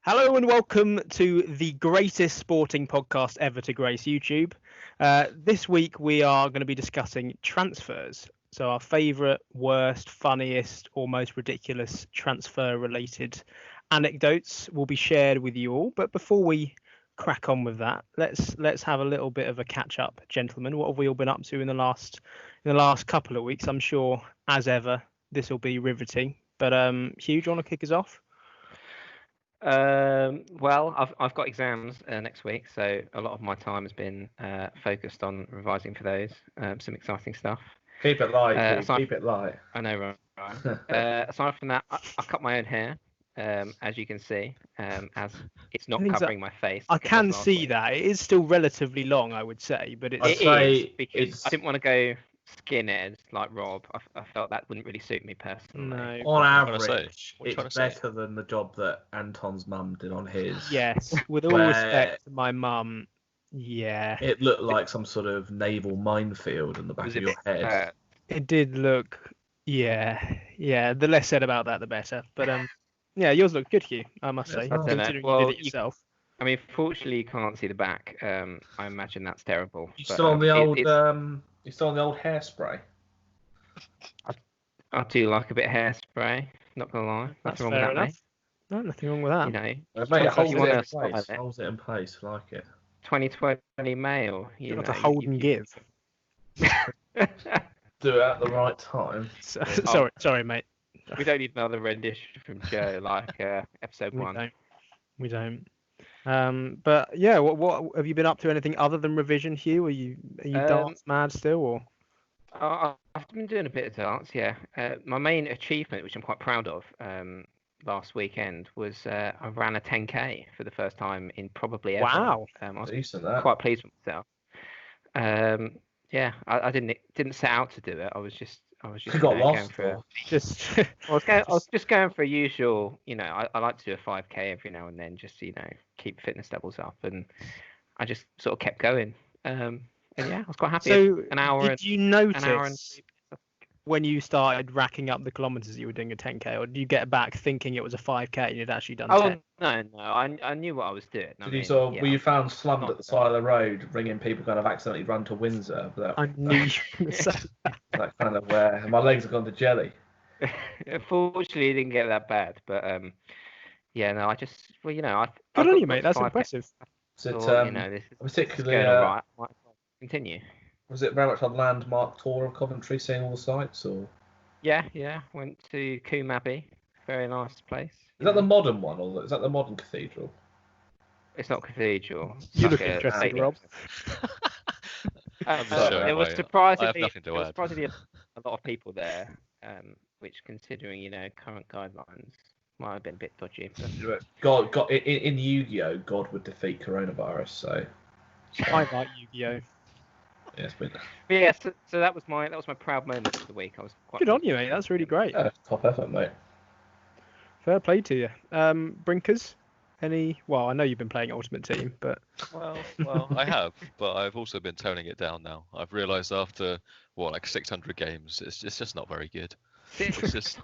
Hello and welcome to the greatest sporting podcast ever to grace YouTube. This week we are going to be discussing transfers. So our favourite, worst, funniest, or most ridiculous transfer-related anecdotes will be shared with you all. But before we crack on with that, let's have a little bit of a catch-up, gentlemen. What have we all been up to in the last couple of weeks? I'm sure, as ever, this will be riveting. But Hugh, do you want to kick us off? Well, I've got exams next week, so a lot of my time has been focused on revising for those. Some exciting stuff. Keep it light, keep it light. I know, right? Aside from that, I cut my own hair, as you can see, as it's not covering my face. I can see that. It is still relatively long, I would say, but it is because I didn't want to go skinhead like Rob. I felt that wouldn't really suit me personally. No. On average, it's better than the job that Anton's mum did on his. Yes, with all respect to my mum, yeah. It looked like some sort of naval minefield in the back of your head. It did look, yeah. The less said about that, the better. But yeah, yours looked good, Hugh, I must say, considering you did it yourself. I mean, fortunately, you can't see the back. I imagine that's terrible. You still on the old? You still on the old hairspray? I do like a bit of hairspray. Not gonna lie. That's fair enough. Mate. No, nothing wrong with that. You know, mate, holds it in place. I like it. 2020 male. You got to hold and give. Do it at the right time. Sorry, mate. We don't need another rendition from Joe like episode 1. We don't. But yeah, what have you been up to? Anything other than revision, Hugh? Are you dance mad still, or? I've been doing a bit of dance, yeah. My main achievement, which I'm quite proud of, last weekend was I ran a 10k for the first time in probably ever. Wow, I was quite pleased with myself. Yeah, I didn't set out to do it. I was just going for I was just going for a usual, I like to do a 5k every now and then, just to, keep fitness levels up, and I just sort of kept going. And yeah, I was quite happy. So did you notice when you started racking up the kilometers you were doing a 10k, or did you get back thinking it was a 5k and you'd actually done 10? No, I knew what I was doing. Were you found slumped at the side of the road, ringing people kind of accidentally run to Windsor? I knew you were going to say that kind of where my legs have gone to jelly. Fortunately, it didn't get that bad, but yeah, no, I just, good on you, mate. That's impressive. This is particularly right. Continue. Was it very much a landmark tour of Coventry, seeing all the sites, or? Yeah. Went to Coombe Abbey. Very nice place. Is that the modern one, or is that the modern cathedral? It's not cathedral. You look interested, Rob. There was surprisingly a lot of people there, which, considering current guidelines, might have been a bit dodgy. But... God, in Yu-Gi-Oh, God would defeat coronavirus. So I like Yu-Gi-Oh. Yes, but yeah, so that was my proud moment of the week. I was quite good on you, mate. That's really great. Yeah, top effort, mate. Fair play to you. Brinkers, well, I know you've been playing Ultimate Team, but well, I have, but I've also been toning it down now. I've realised after 600 games, it's just not very good. It's just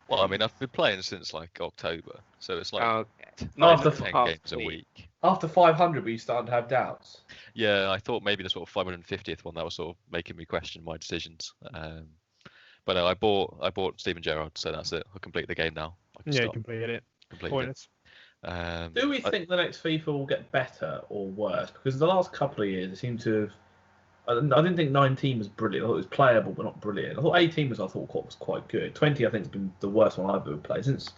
well, I mean, I've been playing since October, so it's after 10 games a week. After 500, were you starting to have doubts? Yeah, I thought maybe the sort of 550th one that was sort of making me question my decisions. But no, I bought Steven Gerrard, so that's it. I complete the game now. You completed it. Pointless. Do we think the next FIFA will get better or worse? Because the last couple of years, it seemed to have. I didn't think 19 was brilliant. I thought it was playable, but not brilliant. I thought 18 was quite good. 20, I think, has been the worst one I've ever played since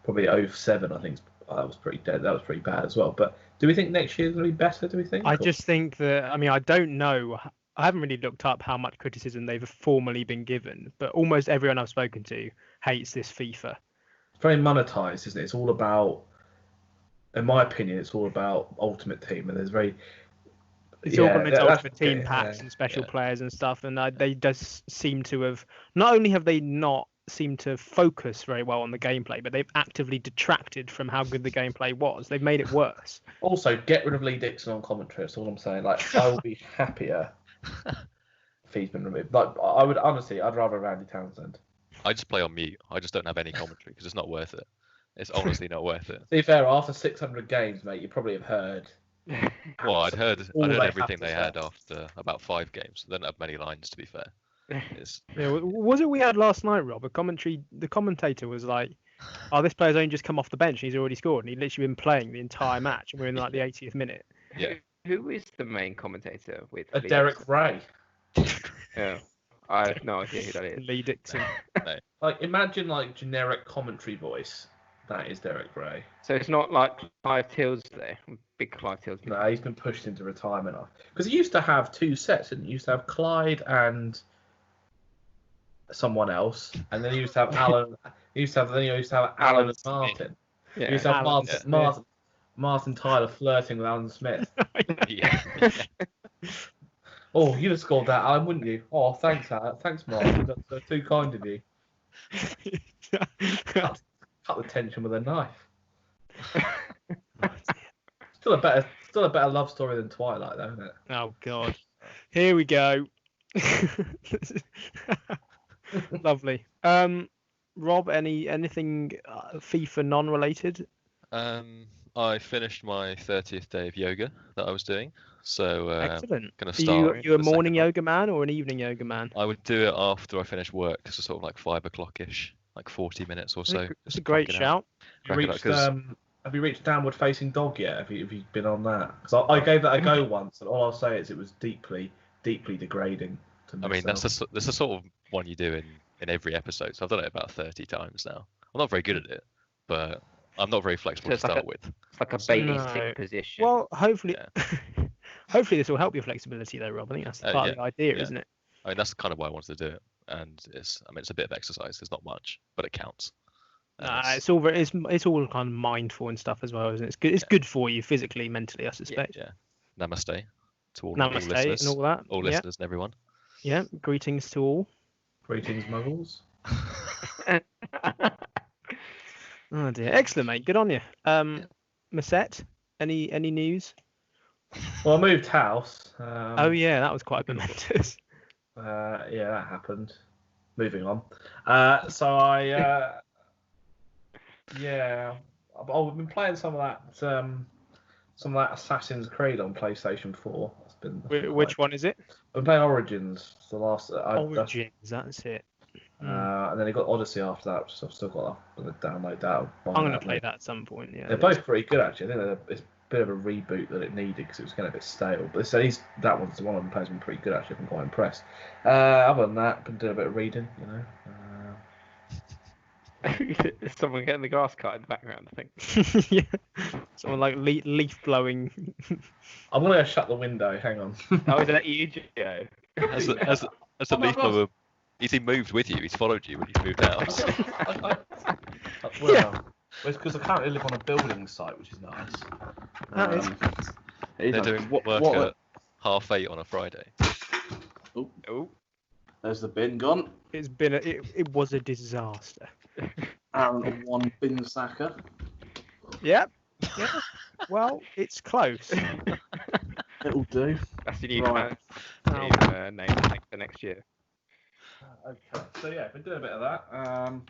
probably 07. I think that was pretty dead. That was pretty bad as well. But do we think next year's going to be better? Do we think? I just think that. I mean, I don't know. I haven't really looked up how much criticism they've formally been given, but almost everyone I've spoken to hates this FIFA. It's very monetized, isn't it? It's all about, in my opinion, it's all about Ultimate Team, and there's very. It's all got its Ultimate Team packs and special players and stuff, and they just seem to have. Not only have they not seemed to focus very well on the gameplay, but they've actively detracted from how good the gameplay was. They've made it worse. Also, get rid of Lee Dixon on commentary. That's all I'm saying. I will be happier if he's been removed. I would honestly, I'd rather Randy Townsend. I just play on mute. I just don't have any commentary because it's not worth it. It's honestly not worth it. To be fair, after 600 games, mate, you probably have heard. Well, I'd heard all they have everything to they say. had after about 5 games. They don't have many lines, to be fair. It's, Yeah, was it we had last night, Rob? The commentator was like, "Oh, this player's only just come off the bench and he's already scored, and he'd literally been playing the entire match, and we're in like the 80th minute." yeah. Who is the main commentator with Lee Derek Ray. Dixon? Yeah, I have no idea who that is. Lee Dixon. Like, imagine like generic commentary voice. That is Derek Ray. So it's not like Clive Tilsley, big Clive Tilsley. No, he's been pushed into retirement because he used to have 2 sets, didn't he? He used to have Clyde and someone else, and then he used to have Alan. He used to have Alan and Martin. Yeah. He used to have Alan Martin Tyler flirting with Alan Smith. Yeah. Oh, you'd have scored that, Alan, wouldn't you? Oh, thanks, Alan. Thanks, Martin. That's too kind of you. Cut the tension with a knife. Still a better love story than Twilight, though, isn't it? Oh God. Here we go. Lovely. Rob, anything FIFA non-related? I finished my 30th day of yoga that I was doing, so Excellent. gonna Are start. you a the morning second one. yoga man or an evening yoga man? I would do it after I finished work, so sort of like 5 o'clock-ish, like 40 minutes or so. It's just a great crack it out. Have you Crack it out, 'cause- have you reached Downward Facing Dog yet? Have you been on that? Because I gave that a go once, and all I'll say is it was deeply degrading to I mean, myself. that's the sort of one you do in every episode. So I've done it about 30 times now. I'm not very good at it, but I'm not very flexible So to it's like start with. It's like a No. basic position. Well, hopefully, Yeah. hopefully this will help your flexibility, though, Rob. I think that's part of the idea, yeah. isn't it? I mean, that's kind of why I wanted to do it, and it's a bit of exercise. It's not much, but it counts. And Nah, it's all it's all kind of mindful and stuff as well, isn't it? It's good. It's good for you physically, mentally, I suspect. yeah. Namaste to all Namaste listeners, and all that. all Yeah. listeners and everyone. Yeah. Greetings to all. Greetings, Muggles. Oh dear. Excellent, mate. Good on you. Masette, any news? Well, I moved house. Oh yeah, that was quite momentous. Yeah, that happened. Moving on. So I, yeah, I've been playing some of that Assassin's Creed on PlayStation 4. Which one is it? I've been playing Origins. The last Origins. That's it. and then I got Odyssey after that, so I've still got to download that. I'm gonna play that at some point. Yeah. They're both pretty good actually. I think it's a bit of a reboot that it needed because it was getting a bit stale. But that one's the one I'm playing, been pretty good actually. I've been quite impressed. Other than that, been doing a bit of reading, you know. There's someone getting the grass cut in the background, I think. Yeah. Someone like leaf blowing. I'm gonna go shut the window. Hang on. Oh, is that you, Joe? As the leaf blower, has he moved with you? He's followed you when you've moved out. Well, it's because I currently live on a building site, which is nice. That is. They're doing work at 8:30 on a Friday. Oh, There's the bin gone. It's been it was a disaster. Aaron one bin sacker. Yep. Yeah. Well, it's close. It'll do. that's your new Right. name for next year. Okay, so yeah, been doing a bit of that.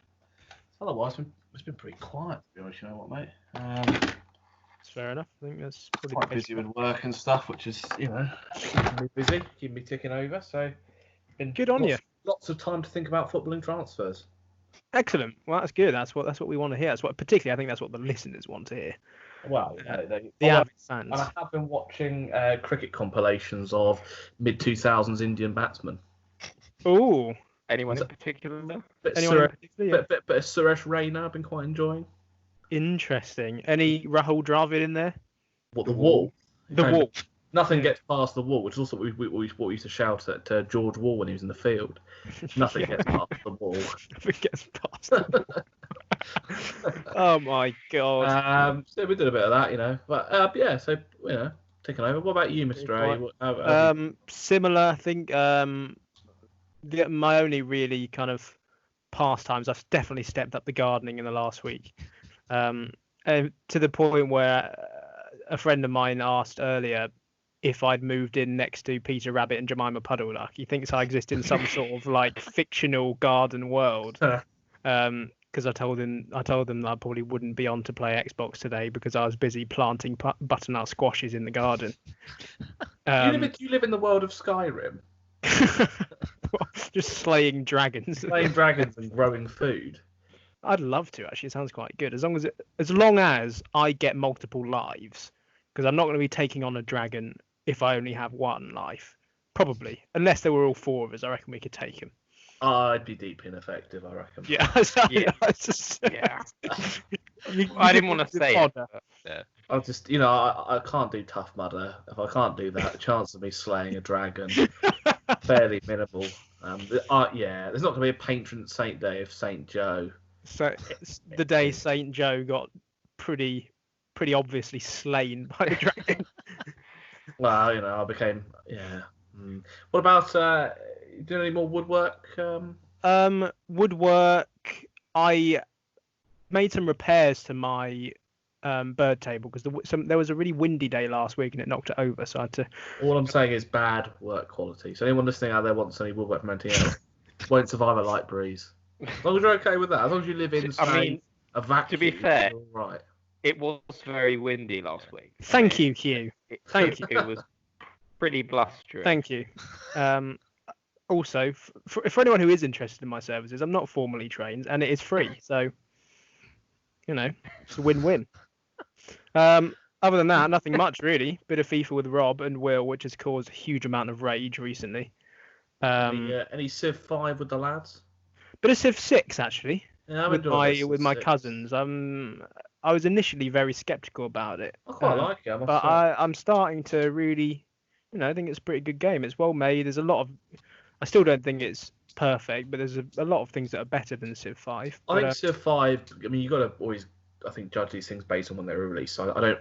Otherwise, it's been pretty quiet, to be honest. You know what, mate? It's fair enough. I think that's probably Quite the best busy with work and stuff, which is, you know, keeping me busy, keeping me ticking over. So, been Good on you. Lots of time to think about football and transfers. Excellent. Well, that's good. That's what we want to hear. That's what particularly I think that's what the listeners want to hear. Well, The avid fans. and I have been watching cricket compilations of mid-2000s Indian batsmen. Oh, Anyone in particular? anyone in particular? Yeah. Bit of Suresh Raina I've been quite enjoying. Interesting. Any Rahul Dravid in there? What, the wall? The No, wall. Nothing gets past the wall, which is also what we used to shout at George Wall when he was in the field. Nothing gets past the wall. Nothing gets past. Oh my god. So we did a bit of that, you know. But yeah, so you know, taking over. What about you, Mr. A? Similar, I think. My only really kind of pastimes, I've definitely stepped up the gardening in the last week, and to the point where a friend of mine asked earlier if I'd moved in next to Peter Rabbit and Jemima Puddle Duck. He thinks I exist in some sort of like fictional garden world. Because because I told them that I probably wouldn't be on to play Xbox today because I was busy planting butternut squashes in the garden. Do you live in the world of Skyrim? Just slaying dragons. Playing dragons and growing food. I'd love to actually. It sounds quite good. As long as I get multiple lives, because I'm not going to be taking on a dragon if I only have one life. Probably, unless there were all four of us, I reckon we could take him. I'd be deeply ineffective, I reckon. Yeah, Yeah. Yeah. I didn't want to say it. But... Yeah. I'll just, I can't do Tough Mudder. If I can't do that, the chance of me slaying a dragon fairly minimal. Yeah, there's not going to be a patron saint day of Saint Joe. So it's the day Saint Joe got pretty obviously slain by the dragon. Well, I became What about doing any more woodwork? Woodwork. I made some repairs to my bird table because there was a really windy day last week and it knocked it over, so I had to. All I'm saying is bad work quality. So anyone listening out there wants any woodwork from NTL won't survive a light breeze. As long as you're okay with that, as long as you live in a vacuum. To be fair, all right. It was very windy last week. Thank you, Hugh. Thank you. It was pretty blustery. Thank you. Also, for anyone who is interested in my services, I'm not formally trained and it is free, so it's a win-win. Other than that, nothing much really. Bit of FIFA with Rob and Will, which has caused a huge amount of rage recently. Any Civ 5 with the lads? Bit of Civ 6 actually. Yeah, with my cousins. I was initially very skeptical about it. I quite like it. But I'm starting to really, I think it's a pretty good game. It's well made. There's a lot of. I still don't think it's perfect, but there's a lot of things that are better than Civ 5. I think Civ 5. I mean, you got to always, I think, judge these things based on when they were released. So I don't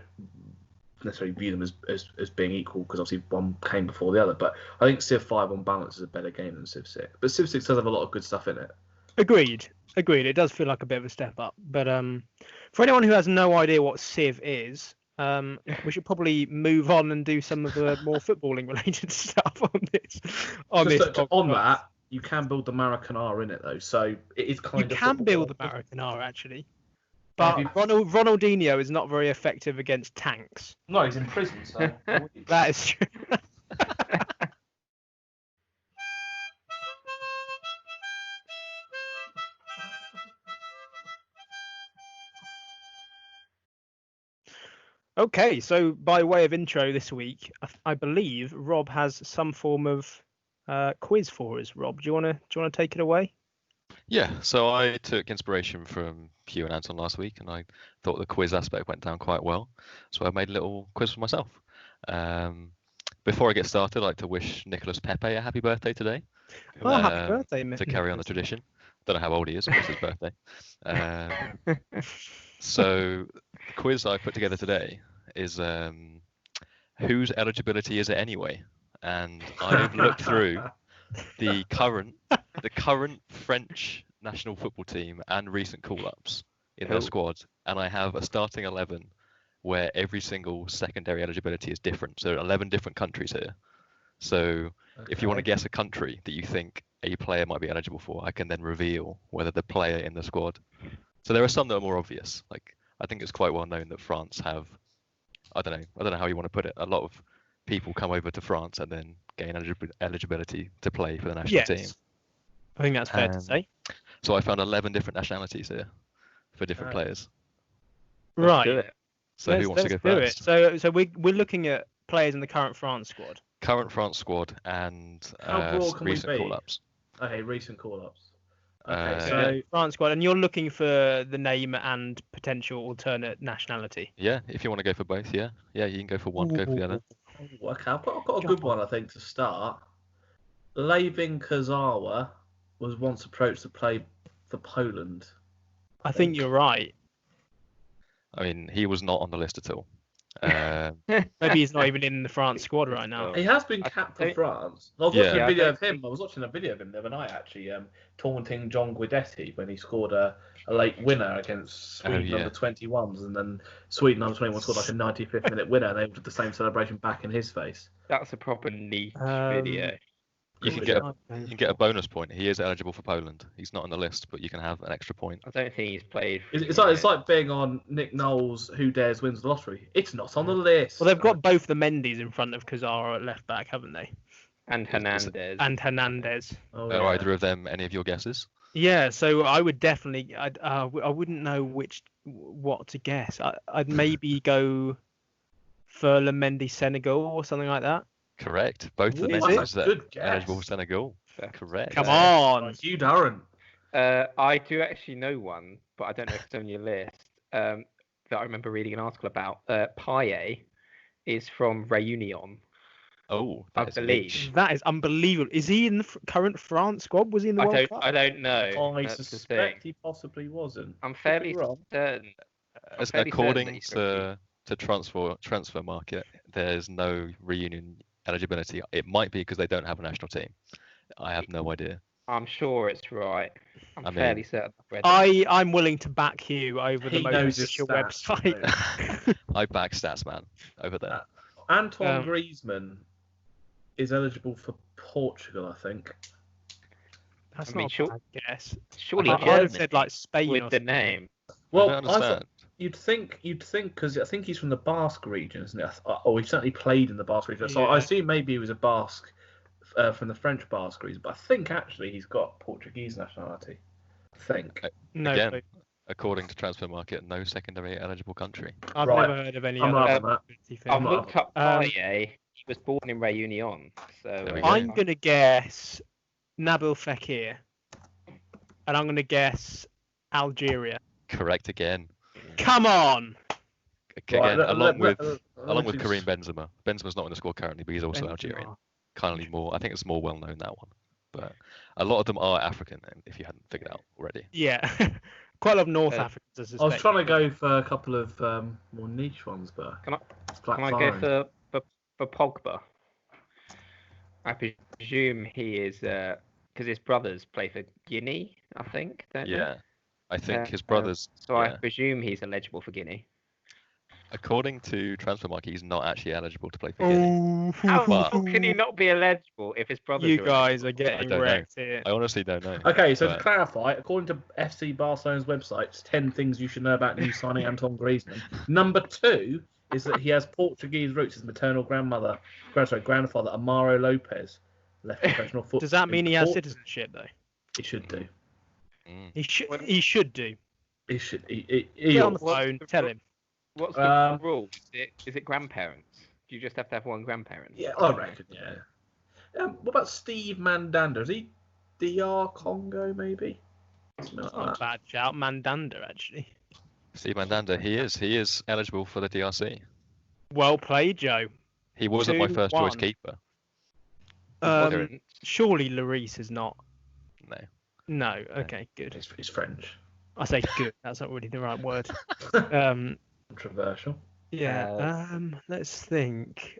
necessarily view them as being equal because obviously one came before the other. But I think Civ 5 on balance is a better game than Civ 6. But Civ 6 does have a lot of good stuff in it. Agreed. It does feel like a bit of a step up. But for anyone who has no idea what Civ is, we should probably move on and do some of the more footballing related stuff on this. On that, you can build the Maracanã in it though, so it is kind of. You can build the Maracanã actually, but Ronaldinho is not very effective against tanks. No, he's in prison, so. That is true. Okay, so by way of intro this week, I believe Rob has some form of quiz for us. Rob, do you want to take it away? Yeah, so I took inspiration from Hugh and Anton last week, and I thought the quiz aspect went down quite well. So I made a little quiz for myself. Before I get started, I'd like to wish Nicholas Pepe a happy birthday today. Oh, happy birthday, man. To carry on the tradition. Don't know how old he is, but it's his birthday. So the quiz I put together today is whose eligibility is it anyway? And I've looked through the current French national football team and recent call-ups in their squad, and I have a starting 11 where every single secondary eligibility is different. So 11 different countries here. So if you want to guess a country that you think a player might be eligible for, I can then reveal whether the player in the squad. So there are some that are more obvious. Like I think it's quite well known that France have, I don't know how you want to put it. A lot of people come over to France and then gain eligibility to play for the national team. I think that's fair to say. So I found 11 different nationalities here for different players. Right. So who wants to go first? So we're looking at players in the current France squad. Current France squad and recent call-ups. Okay, recent call-ups. Okay, so France squad, and you're looking for the name and potential alternate nationality. Yeah, if you want to go for both, yeah, you can go for one, go for the other. Okay, I've got a good one, I think, to start. Lewin Kurzawa was once approached to play for Poland. I think you're right. I mean, he was not on the list at all. Maybe he's not even in the France squad right now. He has been capped for France. I was watching a video of him. I was watching a video of him the other night, actually, taunting John Guidetti when he scored a late winner against Sweden under 21s, and then Sweden under 21 scored like a 95th minute winner, and they did the same celebration back in his face. That's a proper niche video. You can get a bonus point. He is eligible for Poland. He's not on the list, but you can have an extra point. I don't think he's played. It's like being on Nick Knowles, Who Dares Wins the Lottery. It's not on the list. Well, they've got both the Mendy's in front of Kazara at left back, haven't they? And Hernandez. And Hernandez. Oh, Are either of them any of your guesses? Yeah, so I would definitely. I wouldn't know what to guess. I'd maybe go for Mendy Senegal or something like that. Correct. Both the Is Mendy's it? are Good guess. eligible for Senegal. Correct. Come on. Hugh Durran. I do actually know one, but I don't know if it's on your list. That I remember reading an article about. Paye is from Réunion. Oh, I that is believe. niche. That is unbelievable. Is he in the current France squad? Was he in the World Cup? I don't know. I That's the suspect thing. he possibly wasn't. I'm fairly wrong. certain. I'm fairly certain that According he's from to transfer market, there's no reunion eligibility. It might be because they don't have a national team. I have no idea. I'm sure it's right. I mean, fairly certain I've read it. I'm willing to back you over the He most knows his official stats, website. I back stats man over there. Antoine Griezmann is eligible for Portugal, I think. That's I mean, not sure- a bad guess. Surely I'd have Germany said like Spain with or the name. Well, I don't understand. you'd think, because I think he's from the Basque region, isn't he? Or he certainly played in the Basque region. So Yeah. I assume maybe he was a Basque from the French Basque region. But I think actually he's got Portuguese nationality. I think. no. Again, But according to transfer market, no secondary eligible country. I've Right. never heard of any I'm other. not having that. thing. I've looked up Um, Paye. He was born in Réunion. So There we go. I'm gonna guess Nabil Fekir, and I'm gonna guess Algeria. Correct again. Come on. Again, along with along Karim Benzema. Benzema's not in the squad currently, but he's also Algerian. Kindly more. I think it's more well known, that one. But a lot of them are African, if you hadn't figured out already. Yeah, quite a lot of North Uh, Africans. I I was suspect. trying to go for a couple of more niche ones, but Can I- Black Can I Foreign. go for Pogba? I presume he is because his brothers play for Guinea, I think. Don't they? Yeah. I think his Uh, brothers. So I yeah. presume he's eligible for Guinea. According to Transfermarkt, he's not actually eligible to play for Guinea. How But- can he not be eligible if his brothers? You are guys are eligible? getting don't know. wrecked here. I honestly don't know. Okay, so to But- clarify, according to FC Barcelona's website, it's 10 things you should know about new signing Antoine Griezmann. Number 2 is that he has Portuguese roots. His maternal grandfather, Amaro Lopez, left professional football. Does that mean he has citizenship though? He should do. Mm. He should. What- He should do. He should. Get on the What's phone. the Tell ru- him. What's the Um, rule? Is it grandparents? Do you just have to have one grandparent? Yeah, I reckon. Yeah. What about Steve Mandanda? Is he DR Congo maybe? Something like That's not a that. bad shout. Mandanda actually. Steve Mandanda, he is eligible for the DRC. Well played, Joe. He wasn't my first choice 2-1. keeper. Wasn't. Surely Lloris is not. No. No. Okay. Good. He's French. I say good. That's not really the right word. Controversial. Yeah. Let's think.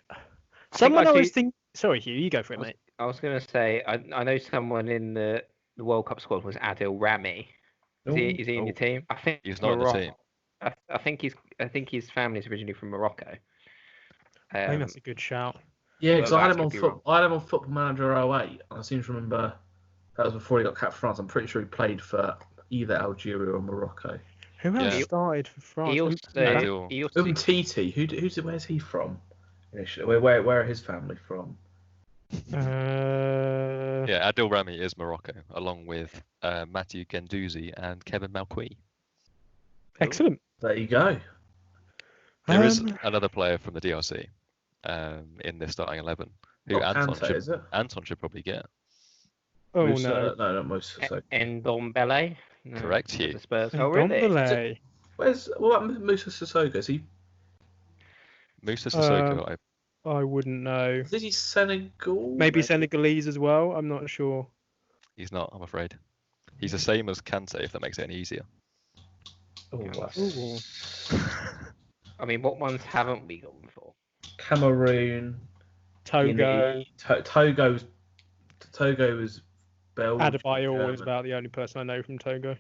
Someone I I was do- thinking. Sorry, Hugh. You go for it, mate. I was going to say, I know someone in the World Cup squad was Adil Rami. Is he in your team? I think He's not in the Morocco. team. I think his family's originally from Morocco. I think that's a good shout. Yeah, because Well, I had that's him on could be wrong. I had him on Football Manager 08. I seem to remember that was before he got capped for France. I'm pretty sure he played for either Algeria or Morocco. Who else Yeah. started for France? He Adil. also Umtiti. Where's he from? Where are his family from? Yeah, Adil Rami is Morocco, along with Mathieu Gendouzi and Kevin Malqui. Excellent. There you go. There is Um, another player from the DRC in this starting 11 who Not Anton Kante, is it? should probably get. Oh Musa, no. no, not Musa. So. Ndombele. No, Correct, that's Hugh. the Spurs. Oh, really? Ndombele. What about Musa Sissoko? Is he? Musa Sissoko, I wouldn't know. Is he Senegal? Maybe Senegalese as well. I'm not sure. he's not, I'm afraid. He's the same as Kante, if that makes it any easier. Oh, that's- Ooh. I mean, what ones haven't we gone for? Cameroon. Togo. Guinea, Togo is Belgium. Adebayor is German. about the only person I know from Togo.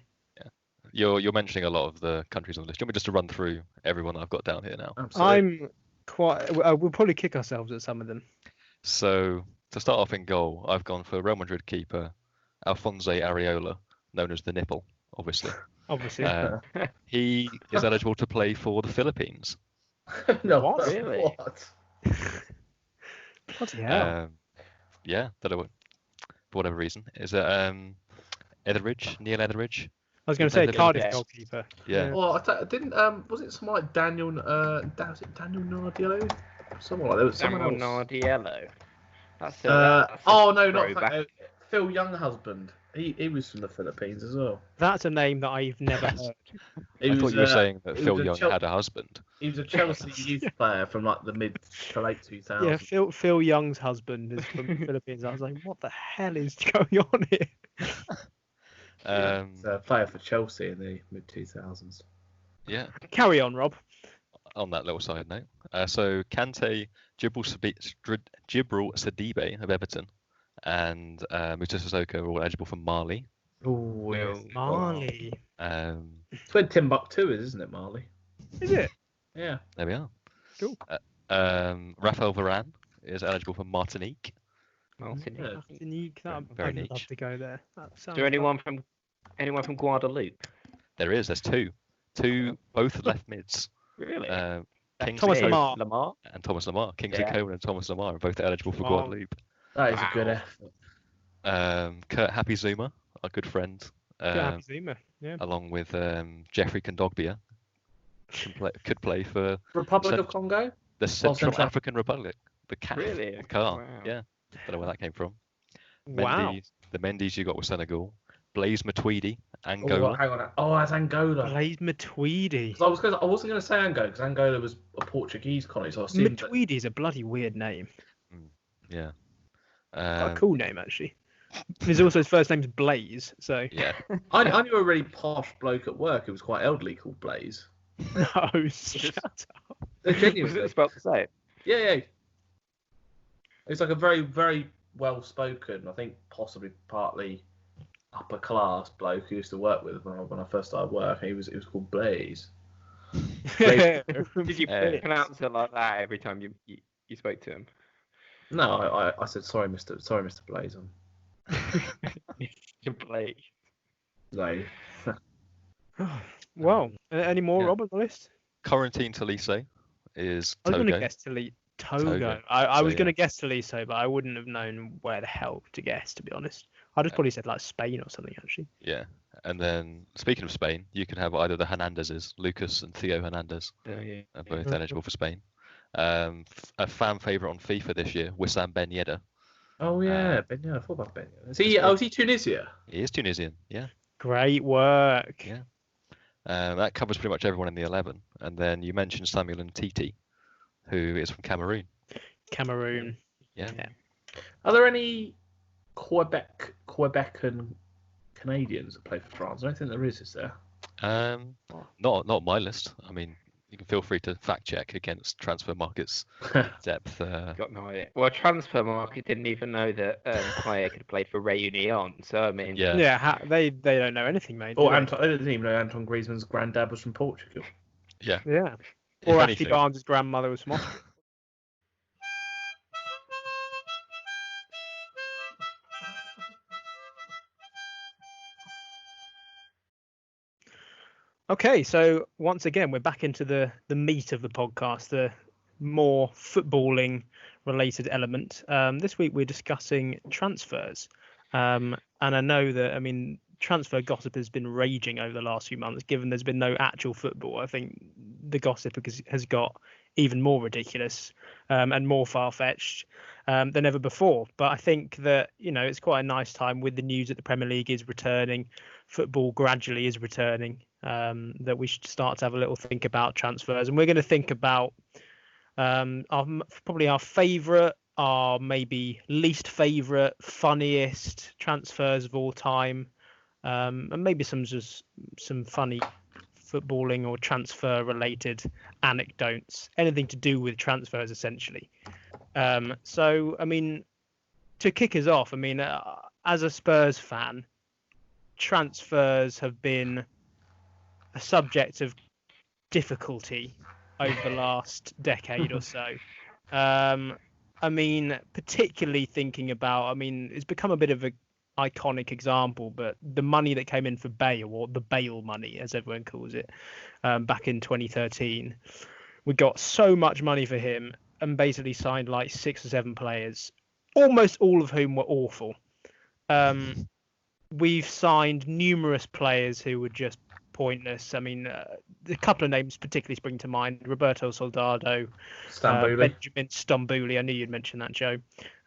You're mentioning a lot of the countries on the list. Do you want me just to run through everyone that I've got down here now? Absolutely. I'm quite. We'll probably kick ourselves at some of them. So to start off in goal, I've gone for Real Madrid keeper Alphonse Areola, known as the Nipple, obviously. Obviously. He is eligible to play for the Philippines. No, What? Really? What? Bloody hell. Yeah, don't know what, for whatever reason. Is it Etheridge? Neil Etheridge? I was going to He say played for Cardiff yeah. goalkeeper. Yeah. Well, didn't was it someone like Daniel? Was it Daniel Nardiello? Someone like there was someone Samuel else. Nardiello. That's a, that's a Oh no, not throwback. Phil Younghusband. He was from the Philippines as well. That's a name that I've never heard. He I was, thought you were saying that he Phil was a Young had a husband. He was a Chelsea youth player from like the mid to late 2000s. Yeah, Phil Young's husband is from the Philippines. I was like, what the hell is going on here? He's a player for Chelsea in the mid 2000s. Yeah. Carry on, Rob. On that little side note, so Kante, Jibril Sidibe of Everton, and Moussa Sissoko are all eligible for Mali. Oh, yes. Marley. It's where Timbuktu is, isn't it, Marley? Is it? Yeah. There we are. Cool. Raphael Varane is eligible for Martinique. Martinique. Yeah. Martinique. Very I'd love niche. to go there. Is there anyone from Guadeloupe? There is. There's two, both left mids. Really? Kingsley Thomas Coman Lamar. and Thomas Lamar. Kingsley Yeah. Coman and Thomas Lamar are both eligible for Wow. Guadeloupe. That is a good Wow. effort. Kurt Happy Zuma, our good friend, Yeah, Zuma. Yeah. along with Jeffrey Kondogbia, could play for Republic Cent- of Congo? the Central Central- African Republic, the CAF. Really? CAR. Wow. Yeah, don't know where that came from. Wow. The Mendy's you got with Senegal, Blaise Matuidi, Oh, Angola. hang on. Oh, that's Angola. Blaise Matuidi. 'Cause I wasn't going to say Angola because Angola was a Portuguese colony, so I assumed that... Matuidi's a bloody weird name. Yeah. Quite a cool name, actually. His first name's Blaze, so. Yeah. I knew a really posh bloke at work who was quite elderly called Blaze. No, shut up. No, Was genuinely. it spelled the same? Yeah. He's like a very, very well-spoken, I think possibly partly upper class bloke who used to work with when I first started work. He was called Blaze. Did you Uh, pronounce it like that every time you spoke to him? No, I said sorry, Mr. Blaze. Blake. No. Well, any more, Yeah. Rob, on the list? Corentin Tolisso is I was going to Togo. guess Togo. Togo. I was So, going to yeah. guess Tolisso, but I wouldn't have known where the hell to guess, to be honest. I'd just probably said like Spain or something, actually. Yeah. And then, speaking of Spain, you can have either the Hernandezes, Lucas and Theo Hernandez, Oh, yeah. are both Mhm. eligible for Spain. A fan favourite on FIFA this year, Wissam Ben Yedder. Oh yeah, Ben. Yeah, I thought about Ben. Is he Tunisia? He is Tunisian, yeah. Great work. Yeah. That covers pretty much everyone in the 11. And then you mentioned Samuel Ntiti, who is from Cameroon. Cameroon. Yeah. Are there any Quebecan Canadians that play for France? I don't think there is there? Not on my list. I mean, you can feel free to fact check against Transfer Market's depth. Got no idea. Well, Transfer Market didn't even know that player could play for Réunion. So I mean, Yeah. Yeah, they don't know anything, mate. Or do Anton, I didn't even know Anton Griezmann's granddad was from Portugal. Yeah. they? Yeah. If Or Ashley anything- Barnes' grandmother was from Austria. Okay, so once again, we're back into the meat of the podcast, the more footballing related element. This week we're discussing transfers. And I know that, I mean, transfer gossip has been raging over the last few months, given there's been no actual football. I think the gossip has got even more ridiculous and more far-fetched than ever before. But I think that, you know, it's quite a nice time with the news that the Premier League is returning, football gradually is returning, that we should start to have a little think about transfers. And we're going to think about probably our favourite, our maybe least favourite, funniest transfers of all time, and maybe some funny footballing or transfer related anecdotes, anything to do with transfers essentially. So I mean, to kick us off, I mean, as a Spurs fan, transfers have been a subject of difficulty over the last decade or so. I mean, particularly thinking about, I mean, it's become a bit of an iconic example, but the money that came in for Bale, or the Bale money, as everyone calls it, back in 2013, we got so much money for him and basically signed like 6 or 7 players, almost all of whom were awful. We've signed numerous players who were just pointless. I mean, a couple of names particularly spring to mind: Roberto Soldado, Stambouli. Benjamin Stambouli. I knew you'd mention that, Joe.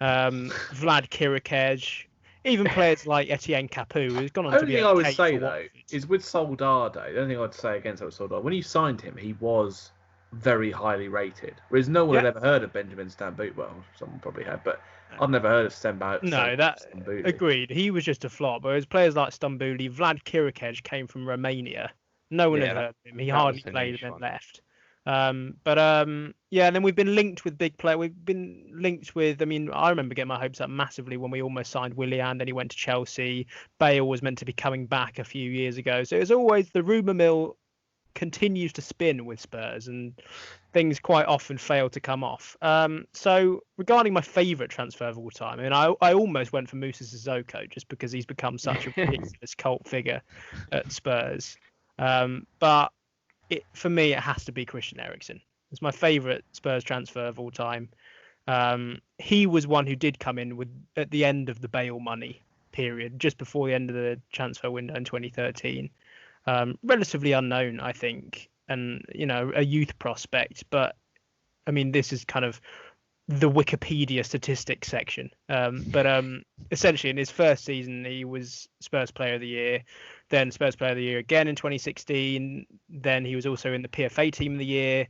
Vlad Kirikej, even players like Etienne Capoue, who's gone on to be. The only thing I would say though is with Soldado. The only thing I'd say against that with Soldado, when you signed him, he was very highly rated. Whereas no one had ever heard of Benjamin Stambouli. Well, someone probably had, but I've never heard of Stambouli. No, that agreed. He was just a flop. Whereas players like Stambouli, Vlad Kirikej came from Romania. No one had heard of him. He hardly played and then left. And then we've been linked with big players. We've been linked with. I mean, I remember getting my hopes up massively when we almost signed Willian. Then he went to Chelsea. Bale was meant to be coming back a few years ago. So it's always the rumour mill continues to spin with Spurs, and things quite often fail to come off. So regarding my favourite transfer of all time, I mean, I almost went for Moussa Sissoko just because he's become such a ridiculous cult figure at Spurs. But for me, it has to be Christian Eriksen. It's my favourite Spurs transfer of all time. He was one who did come in at the end of the Bale money period, just before the end of the transfer window in 2013. Relatively unknown, I think, and a youth prospect. But I mean, this is kind of the Wikipedia statistics section. But essentially, in his first season, he was Spurs Player of the Year, then Spurs Player of the Year again in 2016. Then he was also in the PFA Team of the Year.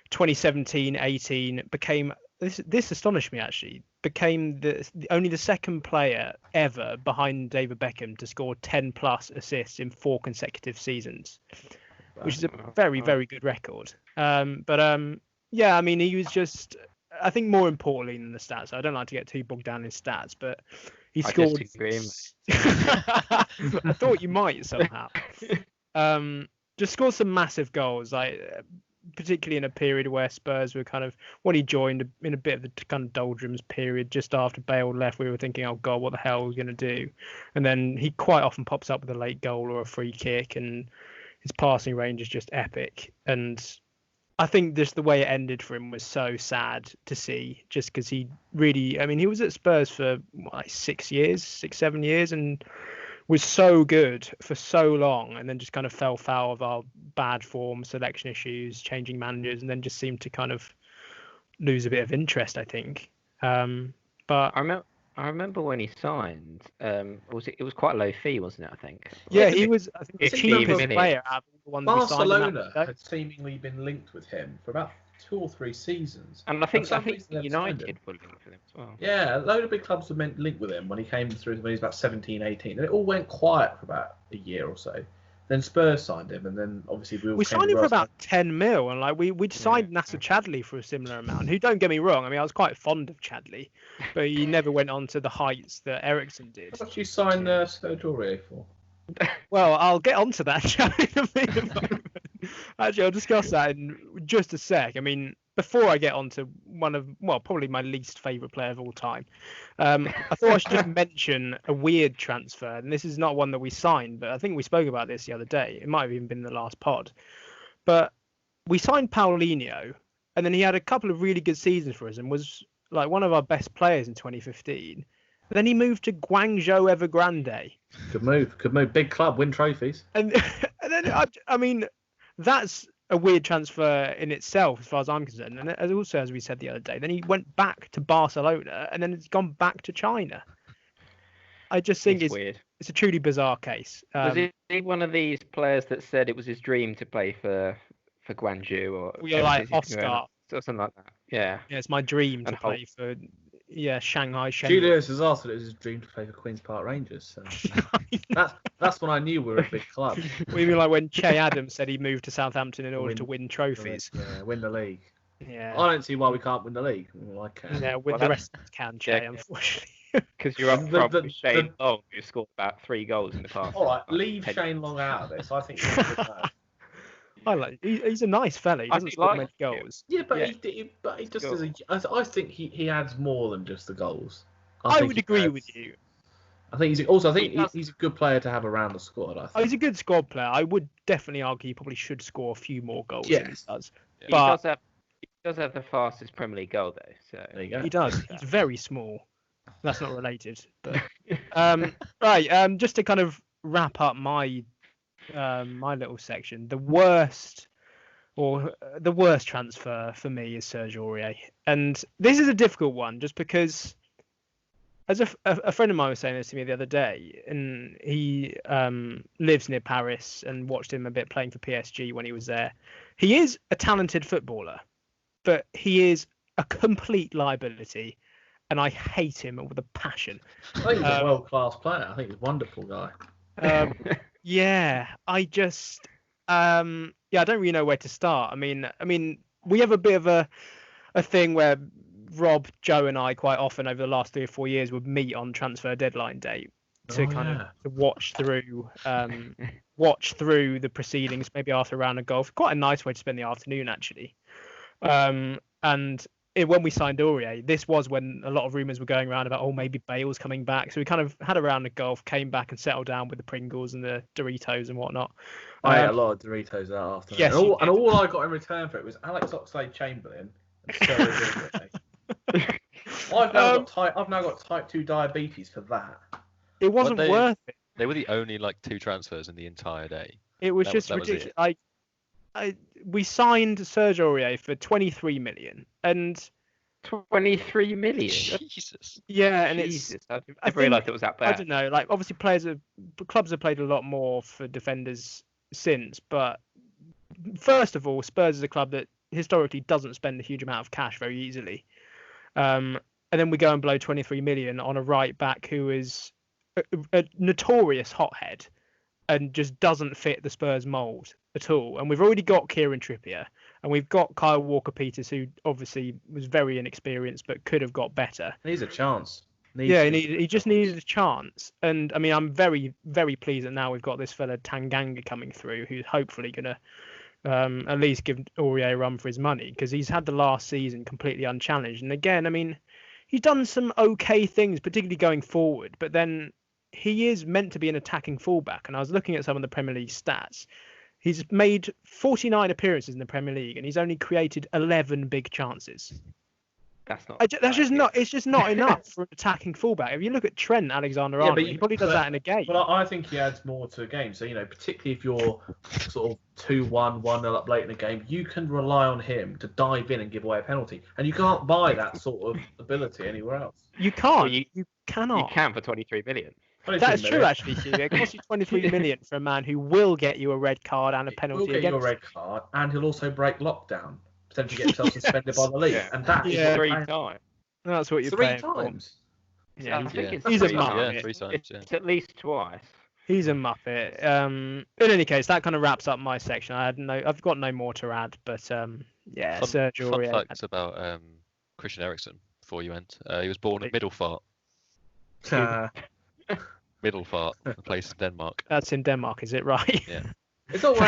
2017-18 became. This astonished me actually. Became only the second player ever behind David Beckham to score 10 plus assists in 4 consecutive seasons, which is a very, very good record. I mean, he was just, I think more importantly than the stats. I don't like to get too bogged down in stats, but he scored. I thought you might somehow. Just scored some massive goals, like particularly in a period where Spurs were kind of, when he joined, in a bit of the kind of doldrums period just after Bale left, we were thinking, oh God, what the hell are we going to do? And then he quite often pops up with a late goal or a free kick, and his passing range is just epic. And I think just the way it ended for him was so sad to see, just because he really, I mean, he was at Spurs for like 6 years, 7 years, and was so good for so long, and then just kind of fell foul of our bad form, selection issues, changing managers, and then just seemed to kind of lose a bit of interest, I think. But I remember when he signed. It was quite a low fee, wasn't it? I think. Yeah, he was. I think the 15 cheapest million. player out of the one that we signed. Barcelona had seemingly been linked with him for about 2 or 3 seasons. And I think reason they've signed United him. were linked with him as well. Yeah, a load of big clubs were linked with him when he came through when he was about 17, 18. And it all went quiet for about a year or so. Then Spurs signed him, and then obviously we signed him for about 10 mil, and like we'd signed Nasser Chadli for a similar amount. Who, don't get me wrong, I mean, I was quite fond of Chadli, but he never went on to the heights that Eriksen did. What did you sign Sergio Aurier for? Well, I'll get onto that in a moment. Actually, I'll discuss that in just a sec. I mean, before I get on to probably my least favourite player of all time, I thought I should just mention a weird transfer. And this is not one that we signed, but I think we spoke about this the other day. It might have even been the last pod. But we signed Paulinho, and then he had a couple of really good seasons for us and was like one of our best players in 2015. But then he moved to Guangzhou Evergrande. Good move. Big club, win trophies. And then, I mean, that's a weird transfer in itself, as far as I'm concerned. And also, as we said the other day, then he went back to Barcelona, and then it's gone back to China. I just think it's weird. It's a truly bizarre case. Was he one of these players that said it was his dream to play for Guangzhou or like Oscar or something like that? Yeah. Yeah, it's my dream to play for Shanghai. Julius has asked that it was his dream to play for Queen's Park Rangers. So that's when I knew we were a big club. We mean like when Che Adams said he moved to Southampton in order to win trophies. Yeah, win the league. Yeah. I don't see why we can't win the league. I can. Yeah, the rest of us can, Che, unfortunately. Because you're up from Shane Long, who scored about 3 goals in the past. All right, leave Shane Long out of this. I think he's a good man. He's a nice fella. He I doesn't do score like many him. goals. Yeah, but Yeah. he just Sure. I think he adds more than just the goals. I think would he agree adds- with you. I think He does. he's a good player to have around the squad. I Oh, think. he's a good squad player. I would definitely argue he probably should score a few more goals than he Yes. does. Yeah. But He does have the fastest Premier League goal though. So There you go. he does. He's very small. That's not related. But right. Just to kind of wrap up my my little section, the worst transfer for me is Serge Aurier, and this is a difficult one just because. As a friend of mine was saying this to me the other day, and he lives near Paris and watched him a bit playing for PSG when he was there. He is a talented footballer, but he is a complete liability, and I hate him with a passion. I think he's a world-class player. I think he's a wonderful guy. Yeah, I just I don't really know where to start. I mean, we have a bit of a thing where Rob, Joe, and I quite often over the last 3 or 4 years would meet on transfer deadline day to to watch through the proceedings, maybe after a round of golf. Quite a nice way to spend the afternoon, actually. And when we signed Aurier, this was when a lot of rumours were going around about maybe Bale's coming back. So we kind of had a round of golf, came back and settled down with the Pringles and the Doritos and whatnot. I ate a lot of Doritos that afternoon. Yes, and all I got in return for it was Alex Oxlade-Chamberlain and Serge Aurier. I've now got type 2 diabetes for that. It wasn't worth it. They were the only 2 transfers in the entire day. It was just ridiculous. We signed Serge Aurier for 23 million, and 23 million. Jesus. Yeah, and Jesus, I didn't realise it was that bad. I don't know. Obviously, clubs have played a lot more for defenders since, but first of all, Spurs is a club that historically doesn't spend a huge amount of cash very easily. And then we go and blow 23 million on a right back who is a notorious hothead and just doesn't fit the Spurs mould at all. And we've already got Kieran Trippier and we've got Kyle Walker-Peters, who obviously was very inexperienced but could have got better. Needs a chance. He just needed a chance. And I mean, I'm very, very pleased that now we've got this fella Tanganga coming through, who's hopefully going to at least give Aurier a run for his money, because he's had the last season completely unchallenged. And again, I mean, he's done some okay things, particularly going forward, but then he is meant to be an attacking fullback. And I was looking at some of the Premier League stats. He's made 49 appearances in the Premier League and he's only created 11 big chances. It's just not enough for an attacking fullback. If you look at Trent Alexander-Arnold, he probably does that in a game. But I think he adds more to a game. So, particularly if you're sort of 2-1, 1-0 up late in a game, you can rely on him to dive in and give away a penalty. And you can't buy that sort of ability anywhere else. You can't. Well, you cannot. You can for 23 million. That's true, actually, Hugh. It costs you 23 million for a man who will get you a red card and a penalty. He'll get you a red card, and he'll also break lockdown. Potentially get himself suspended by the league. Yeah. And that is 3 times. That's what you're 3 paying times. For. Yeah, I think it's he's a 3 muppet. times. Yeah, 3 times. Yeah. It's at least twice. He's a muppet. In any case, that kind of wraps up my section. I've got no more to add, but yeah, Serge Aurier. Fun facts about Christian Eriksen before you end. He was born at Middelfart. Middelfart, a place in Denmark. That's in Denmark, is it right? Yeah. It's not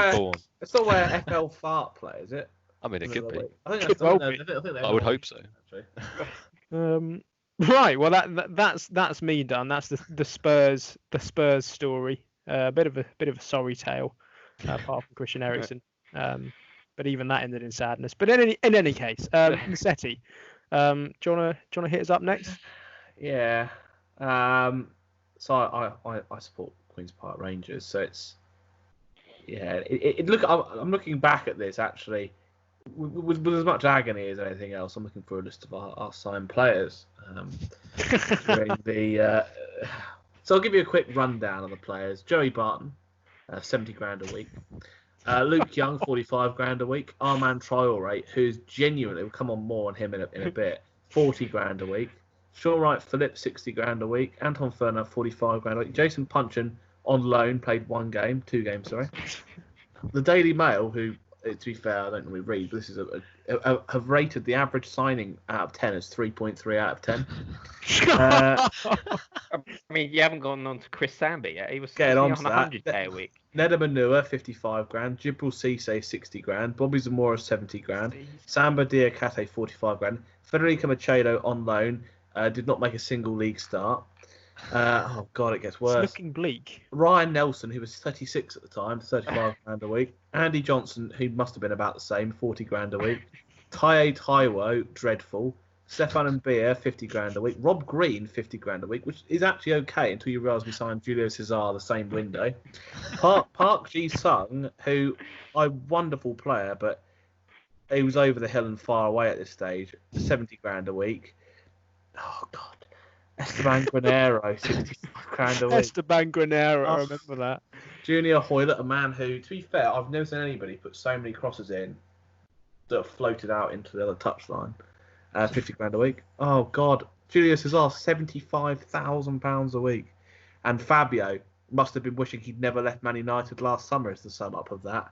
where FL Fart play, is it? I mean, it could be. I think Could well be. I would hope so. Right. Well, that's me done. That's the Spurs story. A bit of a sorry tale, apart from Christian Eriksen. But even that ended in sadness. But in any case, Massetti, do you wanna hit us up next? Yeah. So I support Queen's Park Rangers. So it's I'm looking back at this actually with as much agony as anything else. I'm looking for a list of our signed players. So I'll give you a quick rundown of the players. Joey Barton, 70 grand a week. Luke Young, 45 grand a week. Armand Traore, who's genuinely, we'll come on more on him in a bit, 40 grand a week. Sean Wright Phillips, 60 grand a week. Anton Furner, 45 grand a week. Jason Punchin, on loan, played 2 games, sorry. The Daily Mail, who, to be fair, I don't really read, but this is have rated the average signing out of 10 as 3.3 out of 10. I mean, you haven't gone on to Chris Samby yet. He was Getting on on to that. 100k a week. Neda Manua, 55 grand. Jibril Cisse, 60 grand. Bobby Zamora, 70 grand. Samba Diakate, 45 grand. Federico Machado on loan. Did not make a single league start. Oh, God, it gets It's worse. looking bleak. Ryan Nelson, who was 36 at the time, 35 grand a week. Andy Johnson, who must have been about the same, 40 grand a week. Taye Taiwo, dreadful. Stefan Mbia, 50 grand a week. Rob Green, 50 grand a week, which is actually okay until you realise we signed Julio Cesar the same window. Park Ji-sung, who a wonderful player, but he was over the hill and far away at this stage, 70 grand a week. Oh, God. Esteban Granero, 65 grand a week. Esteban Granero, I Oh. remember that. Junior Hoylett, a man who, to be fair, I've never seen anybody put so many crosses in that have floated out into the other touchline. 50 grand a week. Oh, God. Julio Cesar, £75,000 a week. And Fabio must have been wishing he'd never left Man United last summer, is the sum up of that.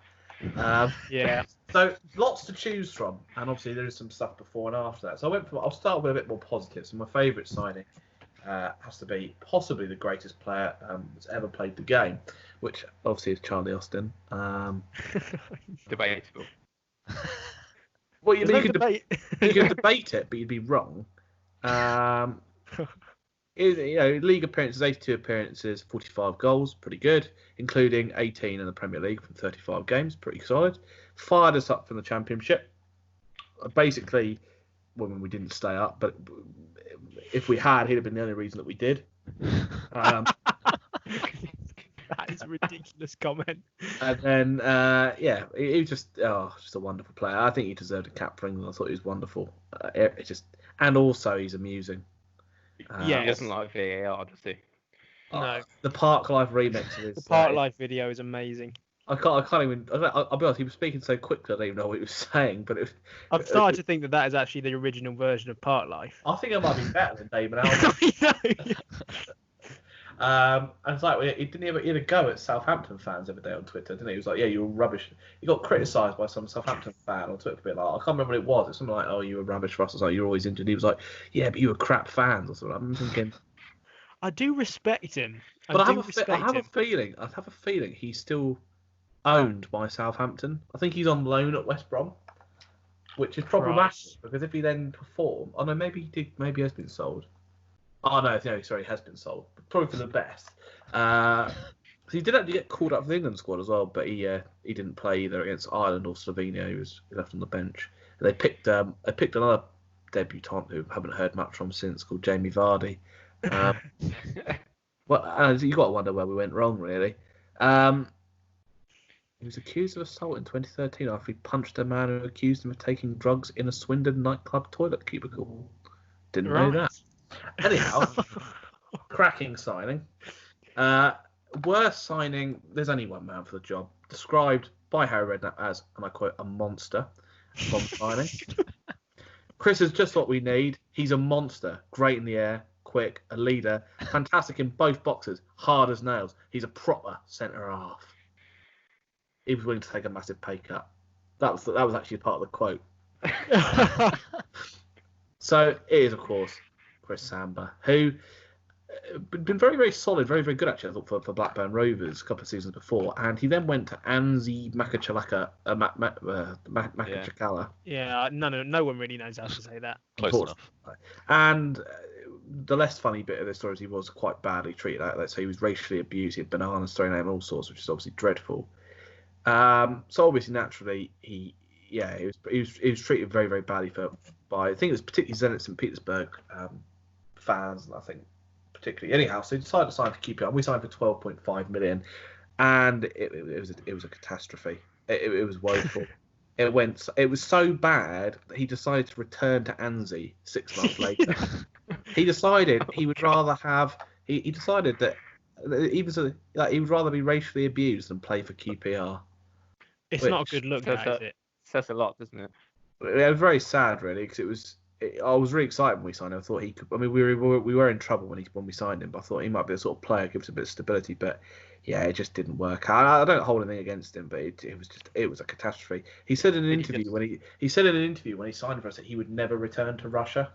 Yeah. So lots to choose from, and obviously there is some stuff before and after that. So I'll start with a bit more positive. So my favourite signing has to be possibly the greatest player that's ever played the game, which obviously is Charlie Austin. Debatable. Well, you There's could no debate. you could debate it, but you'd be wrong. League appearances, 82 appearances, 45 goals, pretty good, including 18 in the Premier League from 35 games, pretty solid. Fired us up from the Championship. Basically, well, we didn't stay up, but if we had, he'd have been the only reason that we did. That is a ridiculous comment. And then, he was just a wonderful player. I think he deserved a cap for England. I thought he was wonderful. And also he's amusing. Yeah. He doesn't like VAR, does he? No. The Park Life remix of his. The Park Life video is amazing. I can't even. I'll be honest. He was speaking so quickly, I don't even know what he was saying. But I've started to think that is actually the original version of Park Life. I think it might be better than Damon Albarn. And it's like he didn't even go at Southampton fans every day on Twitter, didn't he? He was like, "Yeah, you were rubbish." He got criticised by some Southampton fan on Twitter for being like, I can't remember what it was. It's something like, "Oh, you were rubbish for us." It's like, "You're always injured." He was like, "Yeah, but you were crap fans." Or something. I'm thinking, I do respect him. but I have a feeling he's still owned by Southampton. I think he's on loan at West Brom, which is problematic because if he then perform, oh no, maybe he did. Maybe he has been sold. Oh no, sorry, he has been sold. Probably for the best. He did actually get called up for the England squad as well, but he didn't play either against Ireland or Slovenia. He was left on the bench. And they picked another debutant who haven't heard much from since, called Jamie Vardy. Well, you got to wonder where we went wrong, really. He was accused of assault in 2013 after he punched a man who accused him of taking drugs in a Swindon nightclub toilet cubicle. Didn't know that. Anyhow, cracking signing. Worst signing, there's only one man for the job. Described by Harry Redknapp as, and I quote, a monster from signing. Chris is just what we need. He's a monster. Great in the air, quick, a leader, fantastic in both boxes, hard as nails. He's a proper centre half. He was willing to take a massive pay cut. That was actually part of the quote. So it is, of course, Chris Samba, who been very, very solid, very, very good actually, I thought, for Blackburn Rovers a couple of seasons before, and he then went to Anzi Makachalaka. Yeah, no one really knows how to say that. Close enough. And the less funny bit of this story is he was quite badly treated out there, so he was racially abused, he had bananas thrown at him and all sorts, which is obviously dreadful. So obviously, naturally, he was treated very, very badly by I think it was particularly Zenit St. Petersburg fans, I think particularly. Anyhow, so he decided to sign for QPR. We signed for 12.5 million, and it was a catastrophe. It was woeful. It was so bad that he decided to return to Anzi 6 months later. He decided he would rather have. He decided that he would rather be racially abused than play for QPR. It's not a good look, is it? Says a lot, doesn't it? It was very sad, really, because I was really excited when we signed him. I thought he could. I mean, we were in trouble when we signed him, but I thought he might be the sort of player who gives a bit of stability. But yeah, it just didn't work. I don't hold anything against him, but it was a catastrophe. He said in an interview when he signed for us that he would never return to Russia,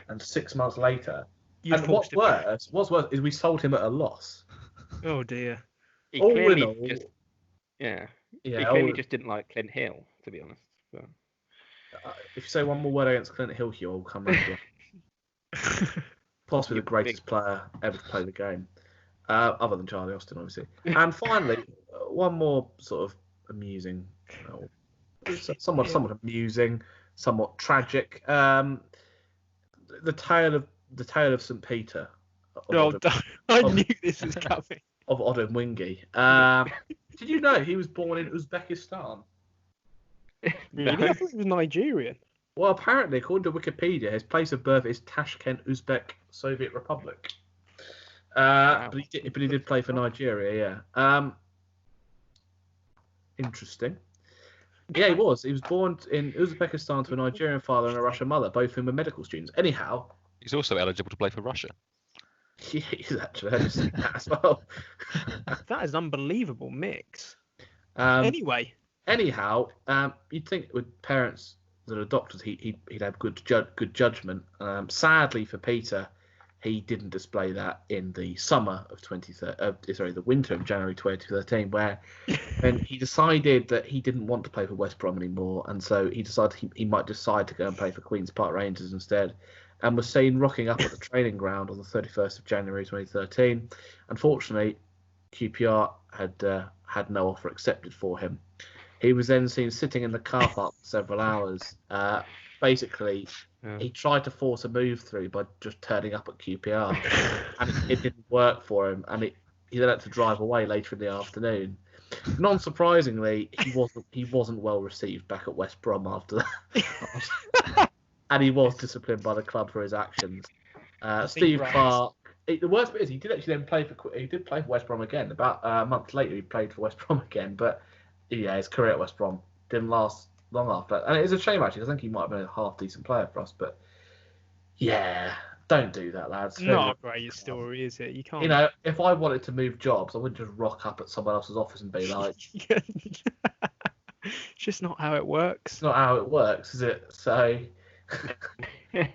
and 6 months later. And what's worse is we sold him at a loss. Oh dear. He all in clearly all, just yeah. he all clearly in- just didn't like Clint Hill, to be honest. So. if you say one more word against Clint Hill, I'll come back to you. Possibly the greatest player ever to play the game, other than Charlie Austin, obviously. And finally, one more sort of amusing, somewhat amusing, somewhat tragic. The tale of St. Peter. I knew this was coming. Of Odin Wingy. Did you know he was born in Uzbekistan? Really? I thought he was Nigerian. Well, apparently, according to Wikipedia, his place of birth is Tashkent, Uzbek Soviet Republic. Wow. But he did play for Nigeria, yeah. Interesting. Yeah, he was. He was born in Uzbekistan to a Nigerian father and a Russian mother, both of whom were medical students. Anyhow, He's also eligible to play for Russia. he's actually I just seen that as well. That is an unbelievable mix. Anyhow, you'd think with parents that are doctors, he'd have good judgment. Sadly for Peter, he didn't display that in the summer of the winter of January 2013, where when he decided that he didn't want to play for West Brom anymore, and so he decided he might decide to go and play for Queen's Park Rangers instead, and was seen rocking up at the training ground on the 31st of January 2013. Unfortunately, QPR had no offer accepted for him. He was then seen sitting in the car park for several hours. Basically, he tried to force a move through by just turning up at QPR, and it didn't work for him. And he then had to drive away later in the afternoon. Non-surprisingly, he wasn't well received back at West Brom after that, and he was disciplined by the club for his actions. Steve Clark. The worst bit is he did actually then play for West Brom again. About a month later, he played for West Brom again, but yeah, his career at West Brom didn't last long after that. And it's a shame, actually, because I think he might have been a half-decent player for us. But, yeah, don't do that, lads. Not a great story, is it? You can't... You know, if I wanted to move jobs, I wouldn't just rock up at someone else's office and be like... It's just not how it works. It's not how it works, is it? So...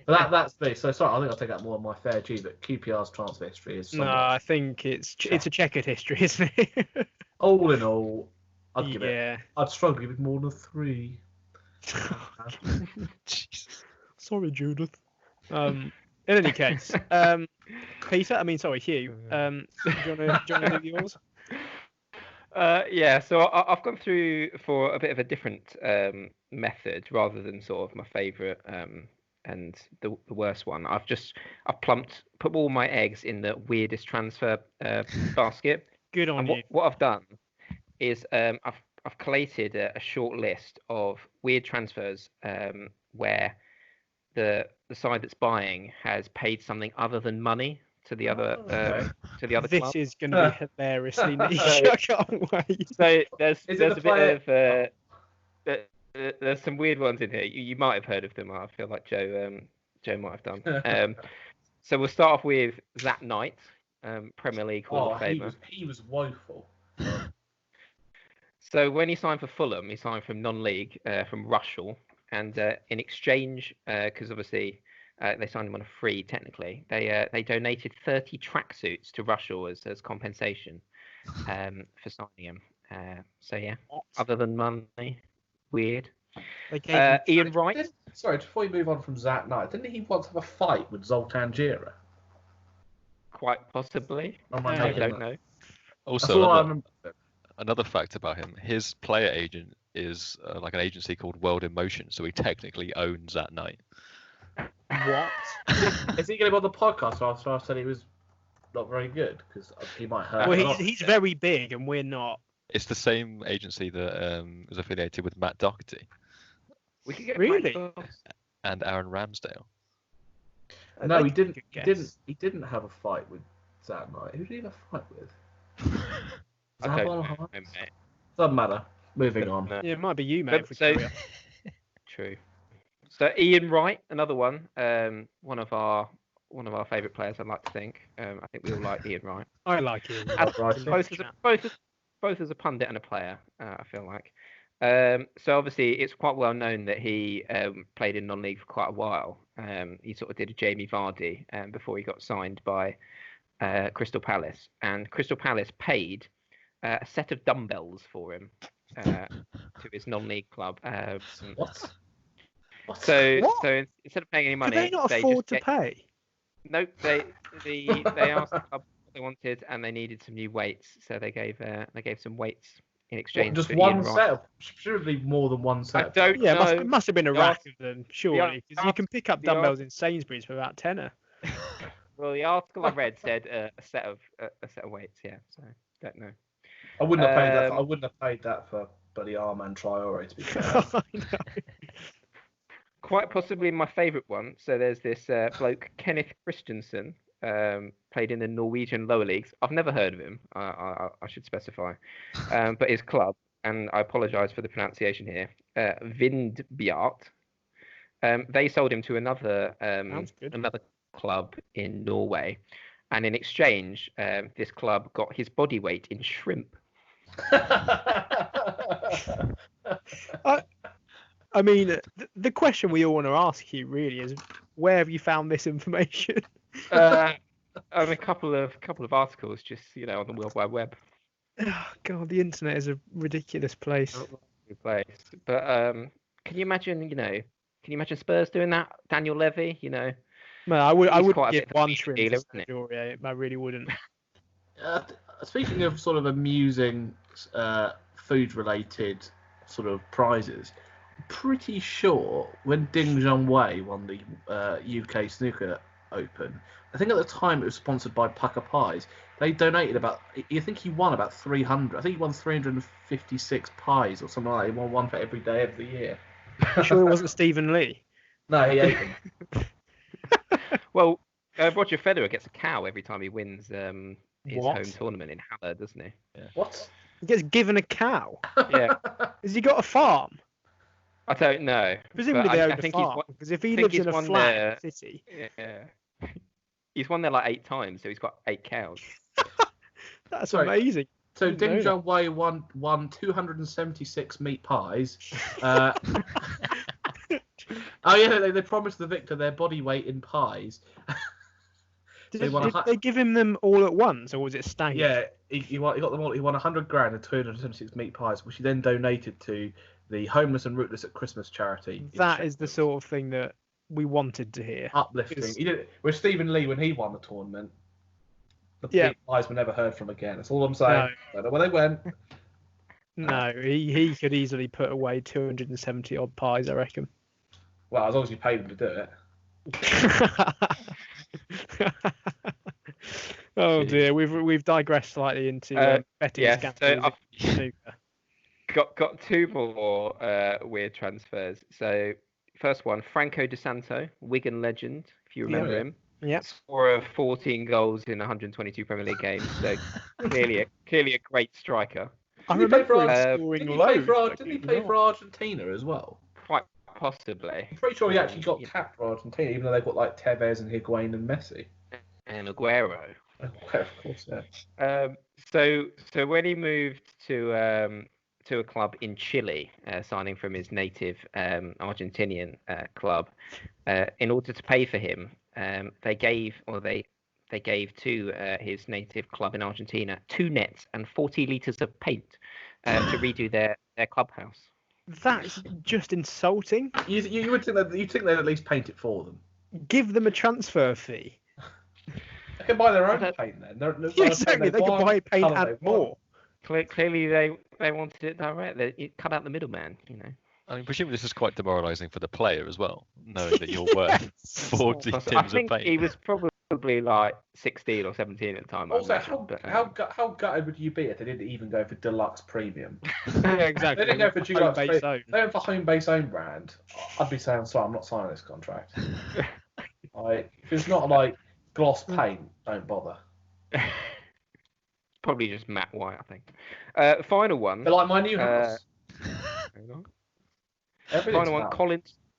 but that's me. So, sorry, I think I'll take out more of my fair due, but QPR's transfer history is... No, I think it's a checkered history, isn't it? All in all... I'd struggle to give it more than 3. Sorry, Judith. In any case, Peter. Hugh. Do you want to do yours? Yeah. So I've gone through for a bit of a different method rather than sort of my favourite and the worst one. I've put all my eggs in the weirdest transfer basket. Good on you. What I've done is I've collated a short list of weird transfers where the side that's buying has paid something other than money to the other club. This is going to be hilariously niche. I can't wait. So there's a bit of there's some weird ones in here. You might have heard of them. I feel like Joe might have done. So we'll start off with Zat Knight, Premier League Hall of Famer. He was woeful. So when he signed for Fulham, he signed from non-league, from Rushall, and in exchange, because obviously they signed him on a free, technically, they donated 30 tracksuits to Rushall as compensation for signing him. So yeah, other than money, weird. Ian Wright. Sorry, before you move on from Zat Knight, didn't he once have a fight with Zoltan Jira? Quite possibly. I don't know. Also, another fact about him, his player agent is like an agency called World in Motion, so he technically owns that night. What? Is he going to be on the podcast after I said he was not very good? Because he might hurt. Well, he's very big and we're not. It's the same agency that is affiliated with Matt Doherty. We could get really? And Aaron Ramsdale. No, he didn't. He didn't have a fight with Zat Knight. Who did he have a fight with? Doesn't matter. Moving on. No. Yeah, it might be you, mate. True. So Ian Wright, another one. One of our favourite players, I'd like to think. I think we all like Ian Wright. I like Ian Wright. Both as a pundit and a player, I feel like. So obviously it's quite well known that he played in non-league for quite a while. He sort of did a Jamie Vardy before he got signed by Crystal Palace, and Crystal Palace paid a set of dumbbells for him to his non-league club. What? So What? so instead of paying any money, Could they not just afford to pay? Nope. They asked the club what they wanted, and they needed some new weights, so they gave some weights in exchange. Just for one Ian Wright. set? Presumably more than one set. I don't Yeah, know. it must have been a The rack art- of them, surely, because you can pick up the dumbbells in Sainsbury's for about tenner. Well, the article I read said a set of weights. Yeah, so don't know. I wouldn't have paid that. I wouldn't have paid that for bloody Armand Traore, to be fair. I know. Quite possibly my favourite one. So there's this bloke Kenneth Christensen, played in the Norwegian lower leagues. I've never heard of him. I should specify, but his club, and I apologise for the pronunciation here, Vindbjart. They sold him to another club in Norway, and in exchange, this club got his body weight in shrimp. I mean, the question we all want to ask you really is, where have you found this information? A couple of articles, just on the World Wide Web. Oh, God, the internet is a ridiculous place. But can you imagine? Can you imagine Spurs doing that? Daniel Levy, No, I would quite a give bit of a one big shrimp deal, to isn't it? Traore. I really wouldn't. Speaking of sort of amusing food-related sort of prizes, I'm pretty sure when Ding Junhui won the UK Snooker Open, I think at the time it was sponsored by Pucker Pies. They donated I think he won about 300. I think he won 356 pies or something like that. He won one for every day of the year. Sure it wasn't Stephen Lee? No, he ate them. Well, Roger Federer gets a cow every time he wins his What? home tournament in Halle, doesn't he? Yeah. What? He gets given a cow. Yeah. Has he got a farm? I don't know. Presumably but they I own a think farm. Because if he think lives he's in a won flat city, Yeah. He's won there like 8 times, so he's got 8 cows. that's Sorry. amazing. So Didn't Ding know Junhui won 276 meat pies. Oh yeah, they promised the victor their body weight in pies. Did They won they give him them all at once, or was it staggered? Yeah, he got them all. He won 100 grand and 276 meat pies, which he then donated to the Homeless and Rootless at Christmas charity. That is the sort of thing that we wanted to hear. Uplifting. He did it with Stephen Lee when he won the tournament. The meat pies were never heard from again. That's all I'm saying. Don't know where they went. No, he could easily put away 270 odd pies, I reckon. Well, as long as you paid him to do it. Oh dear, we've digressed slightly into betting scandals. So got 2 more weird transfers. So first one, Franco De Santo, Wigan legend, if you remember him. Yeah. Scorer of 14 goals in 122 Premier League games. So clearly a great striker. I remember Didn't he play for Argentina as well? Quite possibly. I'm pretty sure he actually got capped for Argentina, even though they've got like Tevez and Higuain and Messi. And Aguero. Of course, yeah. So when he moved to a club in Chile, signing from his native Argentinian club, in order to pay for him, they gave to his native club in Argentina 2 nets and 40 litres of paint to redo their clubhouse. That's just insulting. You would think that they'd at least paint it for them. Give them a transfer fee. They can buy their own paint then. Exactly, they can buy paint and more. Clearly, they wanted it direct. It cut out the middleman, I mean, presumably this is quite demoralising for the player as well, knowing that you're worth 40 tins of paint. I think he was probably like 16 or 17 at the time. Also, how gutted would you be if they didn't even go for deluxe premium? Yeah, exactly. They didn't go for deluxe Home-based premium. They went for home base own brand. I'd be saying, sorry, I'm not signing this contract. Like, if it's not like gloss paint, don't bother. Probably just matte white, I think. Final one. They're like my new house. Final one,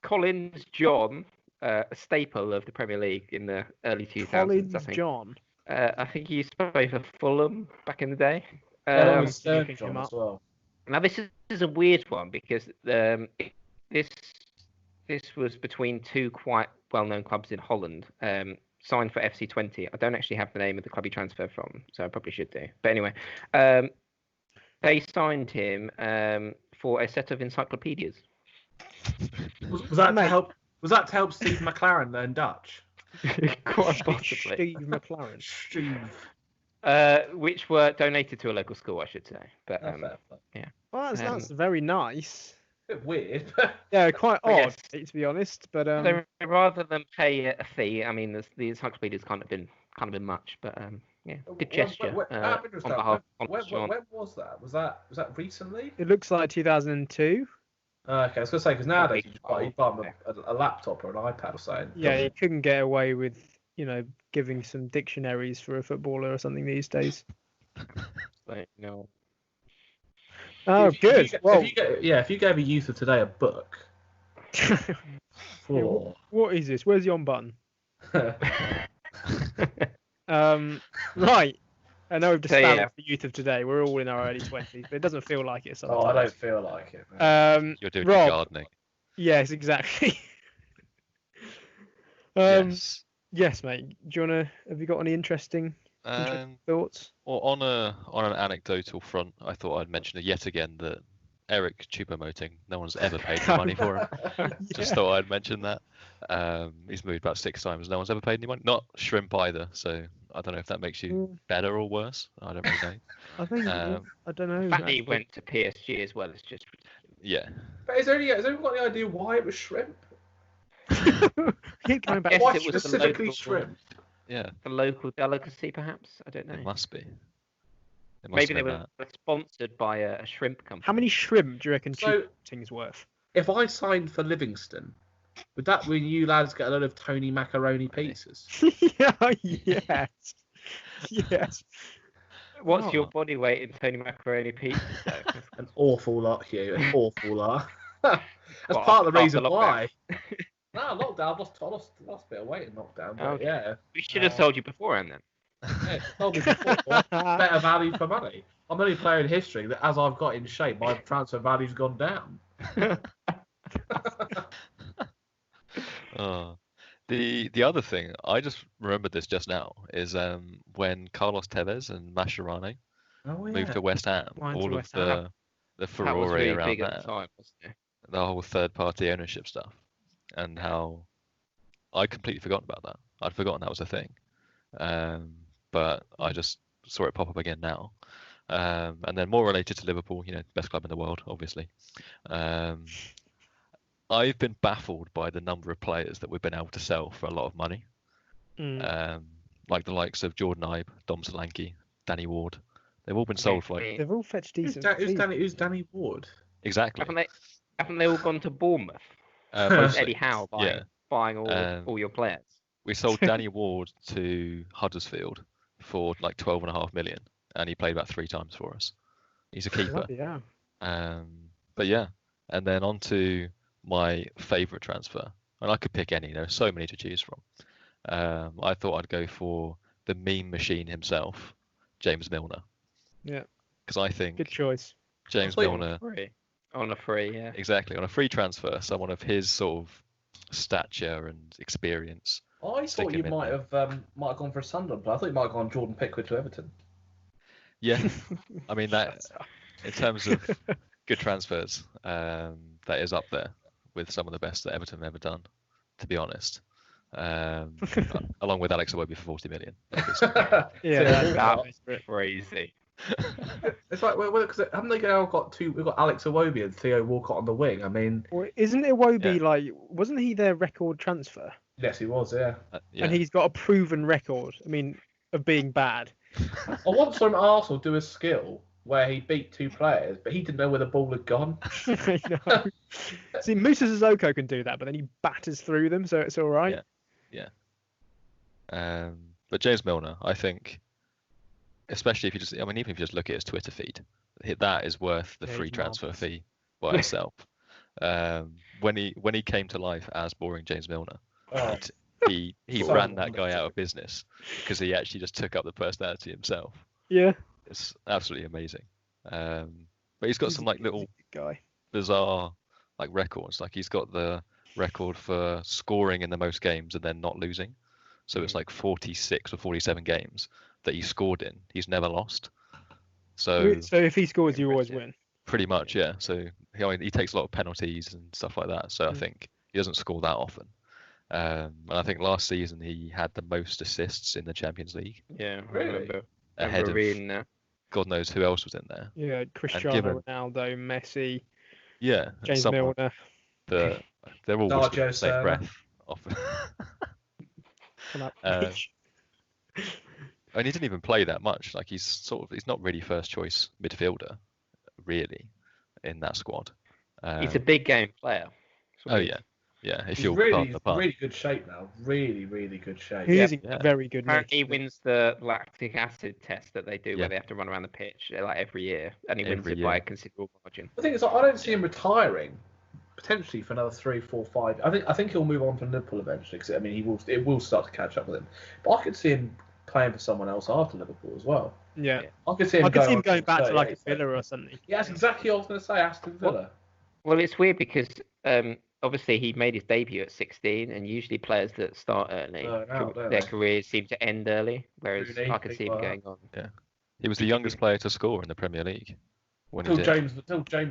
Collins John, a staple of the Premier League in the early 2000s. Collins I think. John. I think he used to play for Fulham back in the day. John as well. Now this is a weird one because this was between 2 quite well-known clubs in Holland. Signed for FC20. I don't actually have the name of the club he transferred from, so I probably should do. But anyway, They signed him for a set of encyclopedias. Was that to Mate. help? Was that to help Steve McLaren learn Dutch? Quite possibly. Steve McLaren. Steve. Which were donated to a local school, I should say. But Fair play. Well, that's very nice. Bit weird. Yeah, quite I odd, guess. to be honest. But so rather than pay a fee, I mean, the encyclopedia's kind of been much, but yeah, good gesture Out of interest, on behalf of when Sean. was that? Was that recently? it looks like 2002. Okay, I was gonna say because nowadays you Oh, buy a laptop or an iPad or something. Yeah, you couldn't get away with, giving some dictionaries for a footballer or something these days. Like, no. Oh, good. Well, If you gave a youth of today a book. what is this? Where's the on button? Right. I know we've disparaged the youth of today. We're all in our early 20s, but it doesn't feel like it sometimes. Oh, I don't feel like it. Man. You're doing Rob, gardening. Yes, exactly. Yes. Yes, mate. Have you got any interesting thoughts? Well, on an anecdotal front, I thought I'd mention yet again that Eric Choupo-Moting, no one's ever paid any money for him. Just thought I'd mention that. He's moved about 6 times. No one's ever paid any money. Not Shrimp either. So I don't know if that makes you better or worse. I don't really know. I think I don't know. The fact that he went to PSG as well is just Yeah. But has anyone got any idea why it was shrimp? Keep coming back. Yes, Why it was specifically the local, shrimp? Yeah. the local delicacy, perhaps. I don't know. It must be. Maybe they were sponsored by a shrimp company. How many shrimp do you reckon So- Choupo-Moting's worth? If I signed for Livingston, would that mean you lads get a load of Tony Macaroni pizzas? Yes. Yes. What's your body weight in Tony Macaroni pizza? An awful lot, Hugh. An awful lot. That's Well, part of the after reason lockdown. why. No, lockdown. I lost a bit of weight in lockdown. But Okay. yeah. We should have told you beforehand then. Yeah, told me before, better value for money. I'm the only player in history that, as I've got in shape, my transfer value's gone down. The other thing, I just remembered this just now, is when Carlos Tevez and Mascherano moved to West Ham, Went to all of West Ham. the That was furore really around big at that, the time, wasn't it? the whole third-party ownership stuff, and how I'd completely forgotten about that. I'd forgotten that was a thing, but I just saw it pop up again now. And then more related to Liverpool, best club in the world, obviously. I've been baffled by the number of players that we've been able to sell for a lot of money. Like the likes of Jordan Ibe, Dom Solanke, Danny Ward. They've all been sold for like... They've all fetched Who's, decent fees. who's Danny Ward? Exactly. Haven't they all gone to Bournemouth? Mostly. Eddie Howe buying all your players. We sold Danny Ward to Huddersfield for like 12.5 million, and he played about 3 times for us. He's a keeper. Yeah. But yeah, and then on to my favourite transfer, and I could pick any. There are so many to choose from. I thought I'd go for the meme machine himself, James Milner. Yeah. Because I think Good choice. James Milner, On a free, yeah. exactly, on a free transfer, someone of his sort of stature and experience. I Stick thought him you in might have gone for a Sunderland, but I thought you might have gone Jordan Pickford to Everton. Yeah, I mean that in terms of good transfers, that is up there with some of the best that Everton have ever done, to be honest. Along with Alex Iwobi for 40 million. Yeah, That was crazy. It's like because haven't they now got two? We've got Alex Iwobi and Theo Walcott on the wing. I mean, Well, isn't Iwobi Yeah. like? Wasn't he their record transfer? yes, he was. Yeah. Yeah. And he's got a proven record. I mean, of being bad. I once saw him at Arsenal do a skill where he beat 2 players, but he didn't know where the ball had gone. I know. See, Musa Sissoko can do that, but then he batters through them, so it's all right. Yeah. But James Milner, I think, especially if you just, I mean, even if you just look at his Twitter feed, that is worth the Yeah, free he's transfer marvellous. fee by itself. When he came to life as boring James Milner, Oh, he So ran that guy romantic. out of business because he actually just took up the personality himself. Yeah. It's absolutely amazing. But he's got some like He's a little good guy. bizarre like records. Like he's got the record for scoring in the most games and then not losing. So it's like 46 or 47 games that he scored in. He's never lost. So if he scores, you always win. pretty much, yeah. So he takes a lot of penalties and stuff like that. So I think he doesn't score that often. And I think last season he had the most assists in the Champions League. Yeah, I Really? remember. Ahead of reading that. God knows who else was in there. Yeah, Cristiano Ronaldo, Messi, Yeah, James Milner. They're all Darjo whispering the same Serna. breath. Come up. And he didn't even play that much. Like he's not really first choice midfielder, really, in that squad. He's a big game player. Oh yeah. If He's you're really good shape now. Really, really good shape. He is in very good nick. He wins the lactic acid test that they do where they have to run around the pitch like every year, and he wins it by a considerable margin. The thing is, I don't see him retiring. Potentially for another 3, 4, 5. I think he'll move on to Liverpool eventually. Because I mean, it will start to catch up with him. But I could see him playing for someone else after Liverpool as well. Yeah. I could see him going back to like a Villa or something. Yeah, that's exactly what I was going to say. Aston Villa. Well, it's weird because obviously he made his debut at 16, and usually players that start early, their careers seem to end early. Whereas I could see him going on. Yeah, he was the youngest player to score in the Premier League. Till James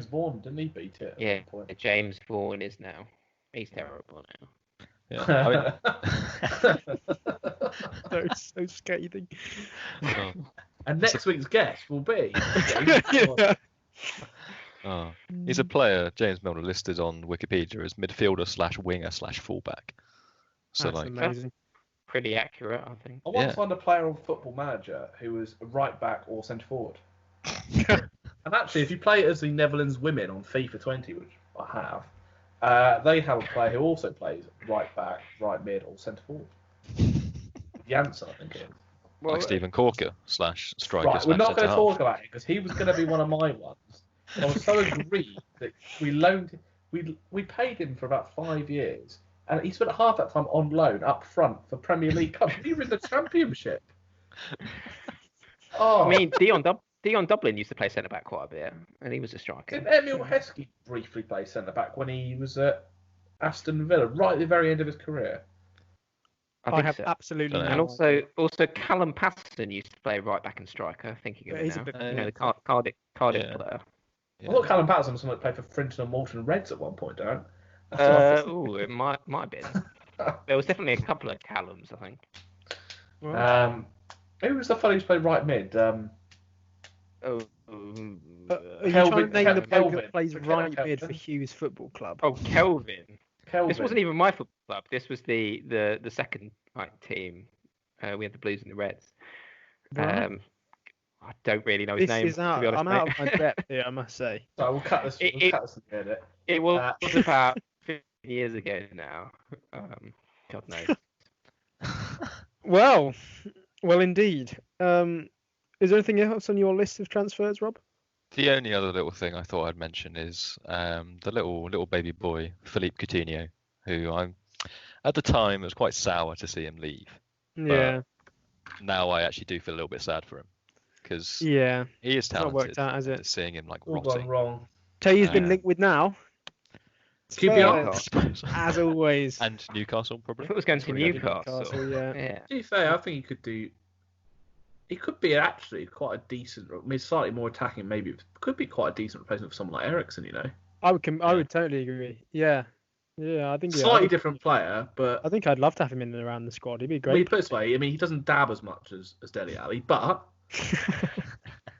Vaughan, didn't he beat it? Yeah, James Vaughan is now. He's terrible now. Yeah, so scathing. And next week's guest will be. He's a player, James Milner, listed on Wikipedia as midfielder/winger/fullback. So That's amazing. Pretty accurate, I think. I once found a player on Football Manager who was a right back or centre forward. And actually, if you play as the Netherlands women on FIFA 20, which I have, they have a player who also plays right back, right mid, or centre forward. Janssen, I think it is. Well, like Steven Corker /striker. Right, we're not going to talk about it because he was going to be one of my ones. I was so aggrieved that we paid him for about 5 years, and he spent half that time on loan up front for Premier League Cup. He was in the Championship. I mean, Dion Dublin used to play centre back quite a bit, and he was a striker. Did Emil Heskey briefly play centre back when he was at Aston Villa, right at the very end of his career? I have absolutely no and also Callum Patterson used to play right back and striker. Thinking of it now, the Cardiff player. Yeah. I thought Callum Patterson was someone that played for Frinton and Morton Reds at one point, don't it might have been. There was definitely a couple of Callums, I think. Who was the fellow who played right mid? Are you trying to name the bloke that plays right mid for Hughes Football Club? Oh, Kelvin. This wasn't even my football club. This was the second team. We had the Blues and the Reds. Right. I don't really know his name. To be honest, I'm out of my depth here, I must say. So we'll cut this. We'll cut this in a minute. It was about 15 years ago now. God knows. Well, indeed. Is there anything else on your list of transfers, Rob? The only other little thing I thought I'd mention is the little baby boy, Philippe Coutinho, who at the time it was quite sour to see him leave. Yeah. Now I actually do feel a little bit sad for him because he is talented. Not worked out, has it? Seeing him like all rotting. gone wrong. Tell you, he's been linked with now. QPR, as always. And Newcastle probably. If it was going to Newcastle, yeah. To be fair, I think he could do. He could be actually quite a decent. I mean, slightly more attacking. Maybe it could be quite a decent replacement for someone like Eriksen. You know. I would totally agree. Yeah. I think slightly different player, but I think I'd love to have him in and around the squad. He'd be great. Well, put it this way, I mean, he doesn't dab as much as Dele Alli, but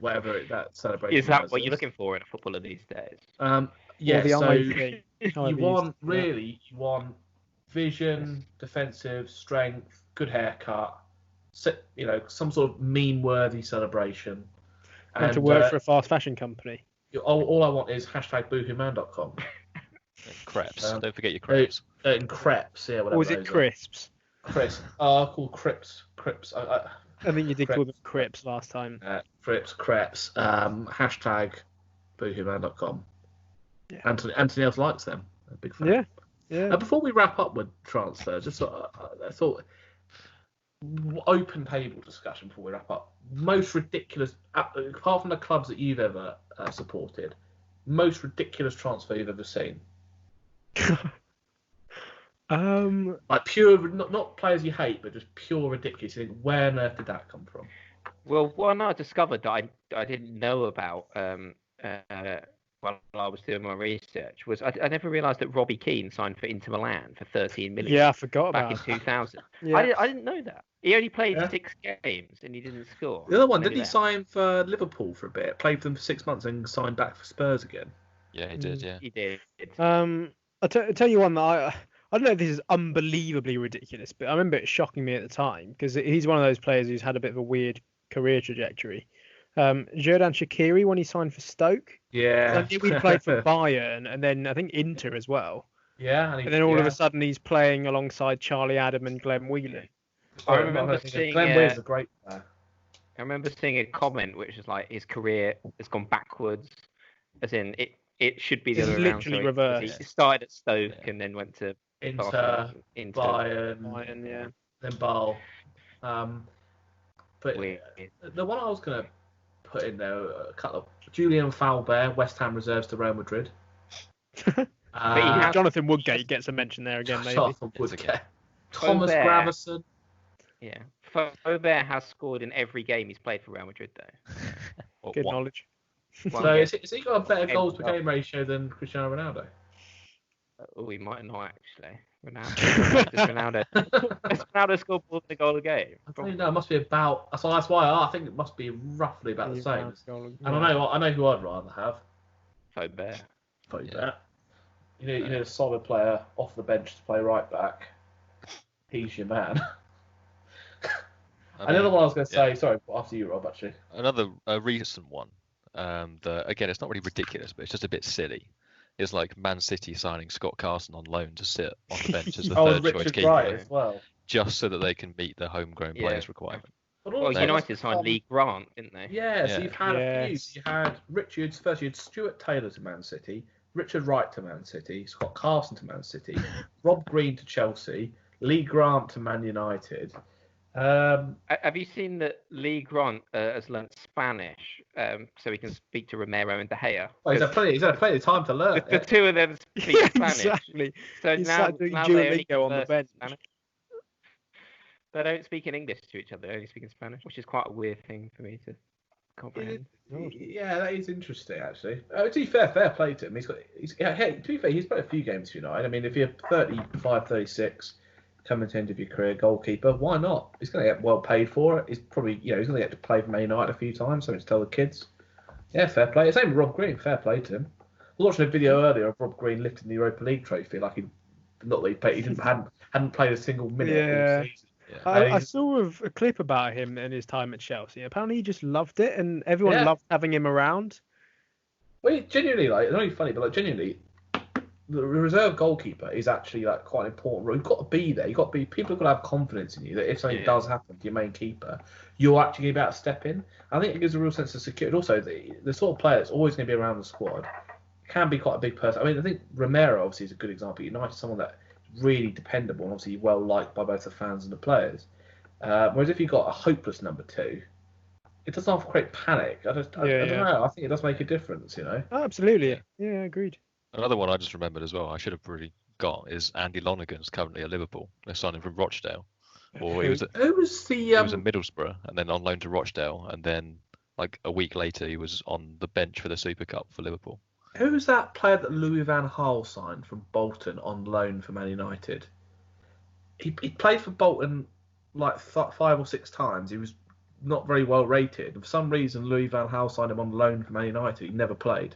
whatever that celebration is that what you're looking for in a footballer these days? Yeah. So you want vision, defensive strength, good haircut, some sort of meme-worthy celebration, and to work for a fast fashion company. All I want is #boohooman.com. Crepes. Don't forget your crepes. And crepes, yeah, whatever. Or was it crisps? Crisps. Called Crips. I think you did call them Crips last time. Crepes. #boohooman.com. Yeah. Anthony else likes them. A big fan. Yeah. Before we wrap up with transfers, I thought open table discussion before we wrap up. Most ridiculous, apart from the clubs that you've ever supported, most ridiculous transfer you've ever seen. Like pure, not players you hate, but just pure ridiculous. You think, where on earth did that come from? Well, one I discovered that I didn't know about while I was doing my research was I never realised that Robbie Keane signed for Inter Milan for 13 million Yeah, I forgot back in about that. 2000. Yeah. I didn't know that. He only played Yeah. 6 games and he didn't score. The other one, Maybe didn't he that. sign for Liverpool for a bit? Played for them for 6 months and signed back for Spurs again. Yeah, he did. Yeah. He did. I'll tell you one that I don't know if this is unbelievably ridiculous, but I remember it shocking me at the time because he's one of those players who's had a bit of a weird career trajectory. Xherdan Shaqiri when he signed for Stoke. Yeah. I knew he played for Bayern and then I think Inter as well. Yeah. And then all of a sudden he's playing alongside Charlie Adam and Glenn Whelan. I remember seeing Glenn Weir's a great player. I remember seeing a comment which is like his career has gone backwards, as in it should be the It's other way around. literally sorry, reversed. He started at Stoke and then went to Inter, Inter. Bayern, Yeah. then Bale. But Weird. the one I was going to put in there, a couple of Julian Faubert, West Ham reserves to Real Madrid. Jonathan Woodgate gets a mention there again, maybe. Jonathan Woodgate. Thomas Faubert. Gravison. Yeah, Faubert has scored in every game he's played for Real Madrid, though. Good knowledge. One So game. has he got a better goals per Well. game ratio than Cristiano Ronaldo? Oh, he might not actually. Ronaldo. Does Ronaldo score more than a goal a game? I don't know. It must be about. So that's why I think it must be roughly about the same. And I know who I'd rather have. Faubert. Faubert. You need a solid player off the bench to play right back. He's your man. Another one I was going to say. Sorry, after you, Rob. Actually, another recent one. That again, it's not really ridiculous, but it's just a bit silly. It's like Man City signing Scott Carson on loan to sit on the bench as the third choice Richard keeper, Wright as well. just so that they can meet the homegrown players requirement. But Well, also, United signed Lee Grant, didn't they? Yeah, so Yeah. you've had a few. So you had Richards first. You had Stuart Taylor to Man City, Richard Wright to Man City, Scott Carson to Man City, Rob Green to Chelsea, Lee Grant to Man United. Have you seen that Lee Grant has learnt Spanish so he can speak to Romero and De Gea? Well, he's had plenty of time to learn. The two of them speak Yeah, Spanish. exactly. So He's now, started doing now they only Duolingo on the converse in bench. Spanish. They don't speak in English to each other. They only speak in Spanish, which is quite a weird thing for me to comprehend. Yeah, that is interesting actually. To be fair play to him. To be fair, he's played a few games for United. I mean, if you're 35, 36, coming to the end of your career, goalkeeper, why not? He's going to get well paid for it. He's probably, he's going to get to play for Man United a few times. Something to tell the kids. Yeah, fair play. Same with Rob Green. Fair play to him. I was watching a video earlier of Rob Green lifting the Europa League trophy, like he hadn't played a single minute all season. I saw a clip about him and his time at Chelsea. Apparently, he just loved it, and everyone loved having him around. Well, genuinely, it's not even funny, but genuinely, the reserve goalkeeper is actually quite an important role. You've got to be there. People have got to have confidence in you that if something does happen to your main keeper, you're actually going to be able to step in. I think it gives a real sense of security. Also, the sort of player that's always going to be around the squad can be quite a big person. I mean, I think Romero obviously is a good example. United, someone that really dependable and obviously well liked by both the fans and the players. Whereas if you've got a hopeless number two, it doesn't have to create panic. I don't know. I think it does make a difference, Oh, absolutely. Yeah, agreed. Another one I just remembered as well, I should have really got, is Andy Lonergan's currently at Liverpool. They're signing from Rochdale. Or he was at Middlesbrough and then on loan to Rochdale, and then like a week later he was on the bench for the Super Cup for Liverpool. Who was that player that Louis van Gaal signed from Bolton on loan for Man United? He played for Bolton 5 or 6 times. He was not very well rated. For some reason, Louis van Gaal signed him on loan for Man United. He never played.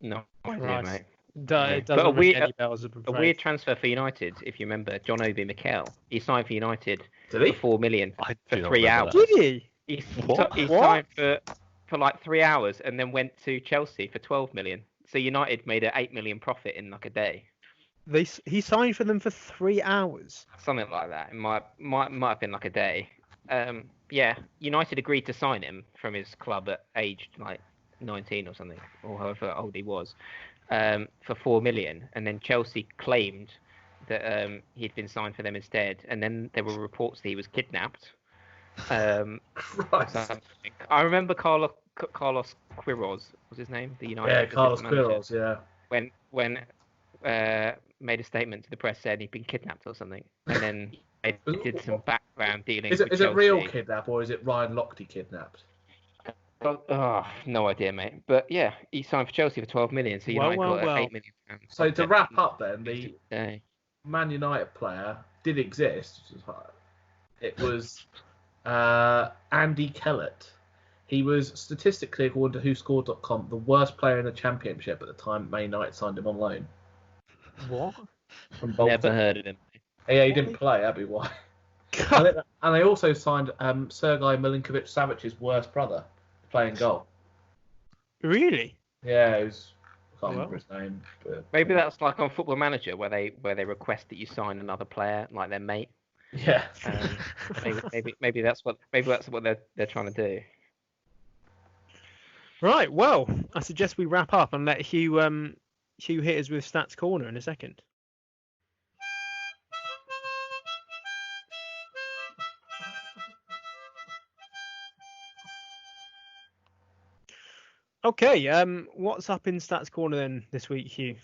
No idea, mate. It doesn't ring any bells, a weird transfer for United, if you remember, John Obi Mikel. He signed for United Did he? for 4 million I for do not 3 remember hours. that. Did he? He signed for like 3 hours and then went to Chelsea for 12 million. So United made an 8 million profit in like a day. He signed for them for 3 hours. Something like that. It might have been like a day. Yeah, United agreed to sign him from his club at age like 19 or something, or however old he was, for 4 million. And then Chelsea claimed that he'd been signed for them instead. And then there were reports that he was kidnapped. Christ. I remember Carlos Queiroz was his name, the United. Yeah, Carlos manager, Queiroz, yeah. When made a statement to the press saying he'd been kidnapped or something, and then did some background dealing. Is with it real Chelsea. kidnap or is it Ryan Lochte kidnapped? Oh, no idea, mate. But yeah, he signed for Chelsea for 12 million, so United got well. 8 million pounds. So to wrap up, then the Yeah. Man United player did exist. It was Andy Kellett. He was statistically, according to WhoScored.com, the worst player in the Championship at the time Man United signed him on loan. What? From Bolton. Never heard of him. Yeah, he didn't play. That'd be why. And they also signed Sergei Milinkovic-Savic's worst brother playing goal. Really? Yeah, I can't remember his name. But... Maybe that's like on Football Manager, where they request that you sign another player, like their mate. Yeah. Maybe that's what they're trying to do. Right. Well, I suggest we wrap up and let Hugh hit us with Stats Corner in a second. Okay, what's up in Stats Corner then this week, Hugh?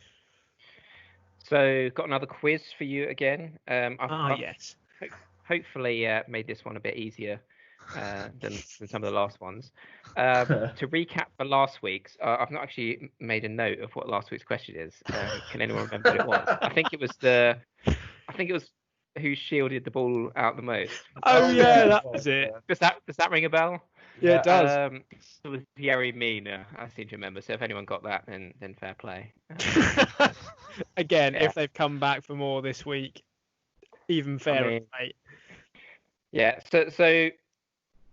So, got another quiz for you again. I've Yes. hopefully made this one a bit easier than some of the last ones. To recap for last week's, I've not actually made a note of what last week's question is. Can anyone remember what it was? I think it was who shielded the ball out the most. Oh yeah, that was it. Does that ring a bell? Yeah, it does. It was Yerry Mina, I seem to remember. So if anyone got that, then fair play. Again, yeah. If they've come back for more this week, even fairer, mate. Yeah. So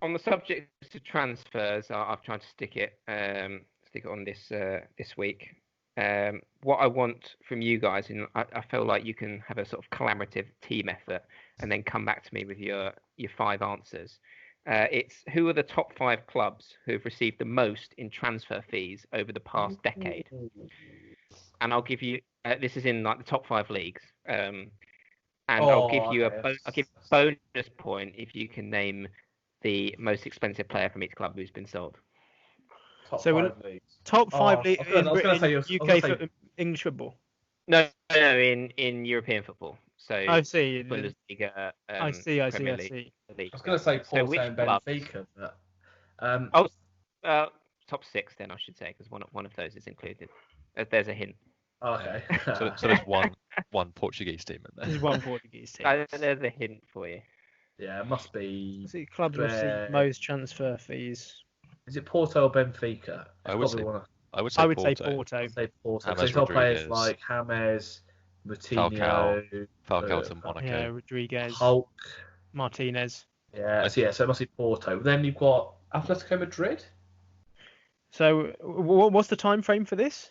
on the subject of transfers, I've tried to stick it on this week. What I want from you guys, and I feel like you can have a sort of collaborative team effort, and then come back to me with your 5 answers. It's who are the top 5 clubs who have received the most in transfer fees over the past decade, and I'll give you this is in like the top 5 leagues, and I'll give you a bonus point if you can name the most expensive player from each club who's been sold. Top 5 leagues. Top 5 leagues in UK for English football. No, in European football. So I see. Bundesliga. I see. I was going to say Porto and Benfica, but top 6 then I should say, because one of those is included. There's a hint. Okay. so there's one Portuguese team in there. There's one Portuguese team. There's a hint for you. Yeah, it must be. See, clubs receive most transfer fees. Is it Porto or Benfica? I would say Porto. I would say Porto. I'd say Porto. James So top players like James, Moutinho, Falcao to Monaco. Yeah, Rodriguez, Hulk, Martinez. Yeah, so it must be Porto. Then you've got Atletico Madrid. So what's the time frame for this?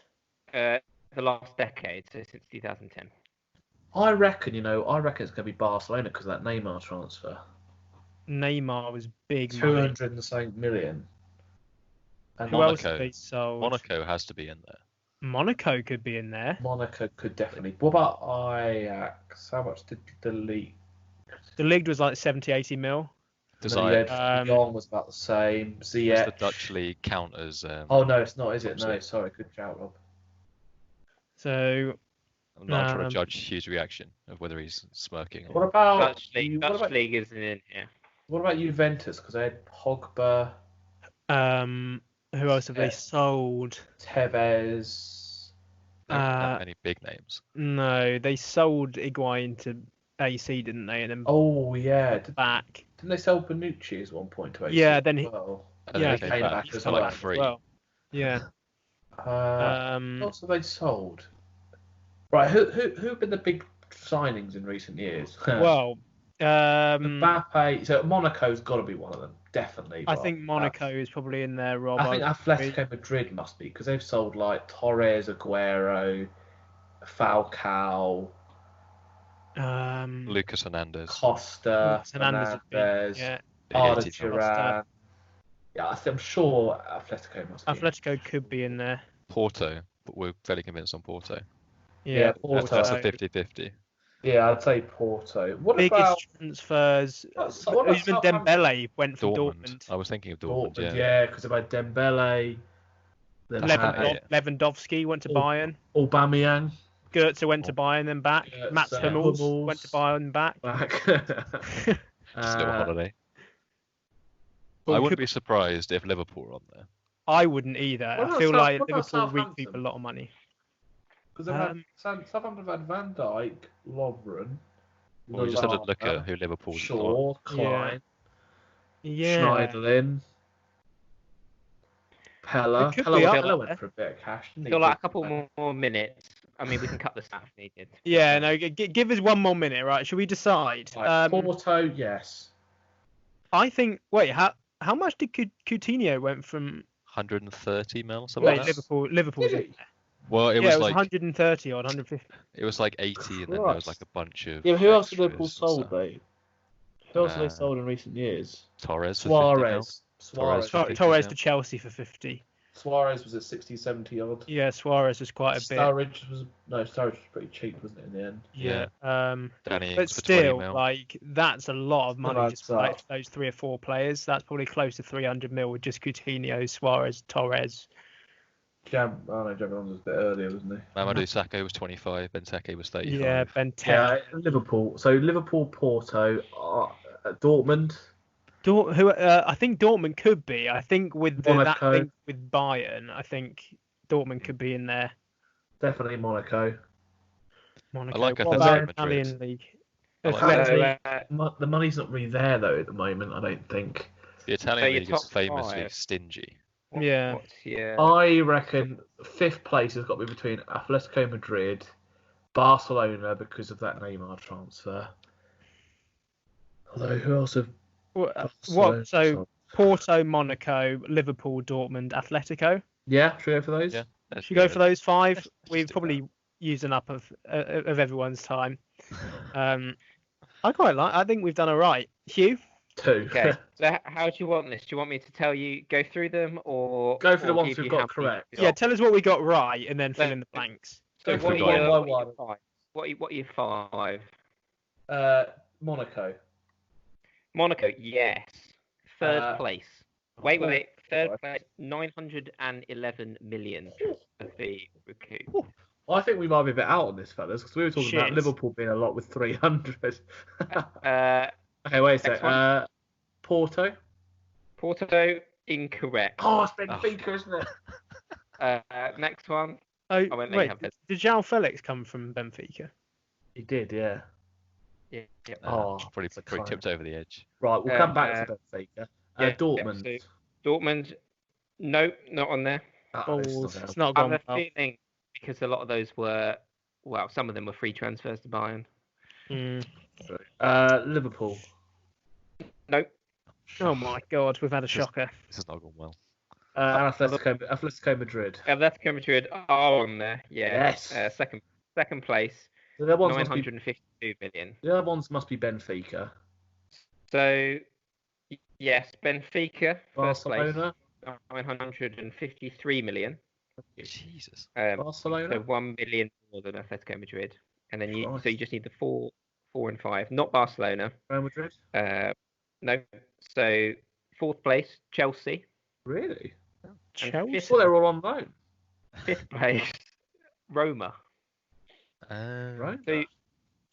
The last decade, so since 2010. I reckon it's going to be Barcelona because of that Neymar transfer. Neymar was big. 200 and something million. And who else have they sold? Monaco has to be in there. Monaco could be in there. Monaco could definitely. What about Ajax? How much did the league? The league was like 70-80 mil. Lyon was about the same. Ziyech. Does the Dutch league count as? Oh no, it's not, is it? No, sorry, good shout, Rob. So. I'm not trying to judge Hugh's reaction of whether he's smirking. What about Dutch league isn't in here? What about Juventus? Because they had Pogba. Who else have they sold? Tevez. Not many big names. No, they sold Higuain to AC, didn't they? And then back. Didn't they sell Bonucci at one point to AC? Yeah, then he came back as for well. like 3. Well, yeah. What else have they sold? Right, who have been the big signings in recent years? Well, Mbappe. So Monaco's got to be one of them, definitely. I think Monaco is probably in there, Rob. I think Atletico Madrid must be, because they've sold like Torres, Aguero, Falcao, Lucas Hernandez, Costa, Hernandez, Arda Turan. Yeah, I'm sure Atletico must be. Atletico could be in there. Porto, but we're fairly convinced on Porto. Yeah, Porto. That's a 50-50. Yeah, I'd say Porto. What biggest about transfers? Even Dembele went from Dortmund. I was thinking of Dortmund. Yeah, because about Dembele. Lewandowski went to Bayern. Aubameyang. Goetze went to Bayern then back. Mats Hummels Hummels. went to Bayern back. Back. Just a little holiday. I wouldn't be surprised if Liverpool were on there. I wouldn't either. What I about feel like what about Liverpool reap Southampton? people a lot of money. Because Southampton have had Van Dijk, Lovren, Well, we just had to look Lallana, at who Liverpool's got. Shaw, Klein, Yeah. Schneiderlin, Pella. It could be up Pella there. went for a bit of cash, didn't he? Feel like a couple more minutes. I mean, we can cut this out if needed. Yeah, no, give us one more minute, right? Should we decide? Right, Porto, yes. I think. Wait, how much did Coutinho went from? 130 mil, something like that. Liverpool's Did in he? there. Well, it Yeah, was it was like 130 or 150. it was like 80, and then there was like a bunch of. Yeah, but who else did extras Liverpool and sold stuff. though? Who else have they Uh, sold in recent years? Torres. For 50 mil. Suarez. Suarez. Torres yeah. to Chelsea for 50. Suarez was at 60, 70 odd. Yeah, Suarez was quite a bit. Sturridge was pretty cheap, wasn't it, in the end? Yeah. Danny But Ings for 20 still, mil. like that's a lot of money adds just for like up. those 3 or 4 players. That's probably close to 300 mil with just Coutinho, Suarez, Torres. Jam was a bit earlier, wasn't he? Mamadou Sakho was 25. Benteke was 35. Yeah, Benteke. Yeah, Liverpool. So Liverpool, Porto, Dortmund. I think Dortmund could be. I think with that Monaco. thing with Bayern, I think Dortmund could be in there. Definitely Monaco. Monaco. I like What Atletico about Madrid. Italian league? I like Atleti. The money's not really there though at the moment. I don't think. The Italian So your league is top famously 5. stingy. Yeah. I reckon 5th place has got to be between Atletico Madrid, Barcelona because of that Neymar transfer. Although who else have? What? So Porto, Monaco, Liverpool, Dortmund, Atletico. Yeah, should we go for those? Yeah. Let's Should do we go it. for those 5? Let's We've do probably used enough of everyone's time. I quite like. I think we've done all right. Hugh. 2. Okay. So how do you want this? Do you want me to tell you, go through them, or Go for the or ones give we've you got how many correct. you've Yeah, got? tell us what we got right, and then fill in the blanks. So Go for what it are one your, by what are your one. 5? What are your 5? Monaco. Monaco, yes. Third Uh, place. Wait. Third place, 911 million of the recoup. I think we might be a bit out on this, fellas, because we were talking about Shit. Liverpool being a lot with 300. Uh, Okay, wait a Next sec. one. Porto. Porto, incorrect. Oh, it's Benfica, isn't it? Next one. Oh, I won't let you wait. have this. Did João Felix come from Benfica? He did, yeah. Yeah. Oh, Probably it's a pretty client. tipped over the edge. Right, we'll come back to Benfica. Dortmund. so Dortmund, no, not on there. Oh, this is Balls. not It's helpful. not I have gone a well. feeling because a lot of those were, well, some of them were free transfers to Bayern. Mm. Liverpool. Nope. Oh my God, we've had a shocker. This has not gone well. Atletico Madrid. Atletico Madrid are on there. Yeah. Yes. Second place, The other ones must be 952 million. the other ones must be Benfica. So, yes, Benfica, first place, Barcelona. 953 million. Jesus. So Barcelona. 1 million more than Atletico Madrid. And then you Christ. just need the 4 and 5. Not Barcelona. Real Madrid. No. So 4th place, Chelsea. Really? Chelsea. Well, they're all on loan. 5th place, Roma. Right. So you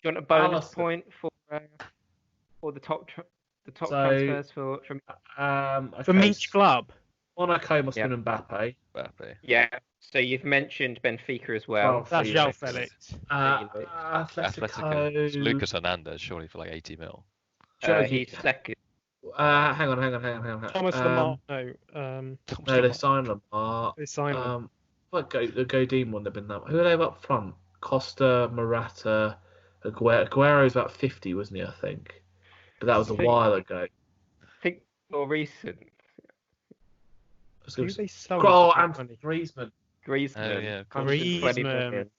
want a bonus Alisson. point for the top So, transfers from? From each club. Monaco must Yeah. have been Mbappe. Mbappe. Yeah. So you've mentioned Benfica as well. Oh, That's Felix. João Felix. Atletico. It's Atletico. Lucas Hernandez, surely for like 80 mil. He's second. Hang on. Thomas Lamar. No. No, they signed Lamar. They signed him. The Godin one, they've been that. Who are they up front? Costa, Morata, Aguero's about 50, wasn't he? I think, but that was a while ago. I think more recent. Who they sold Oh, for and money? Griezmann. Griezmann. Oh, yeah. Griezmann. 20 million.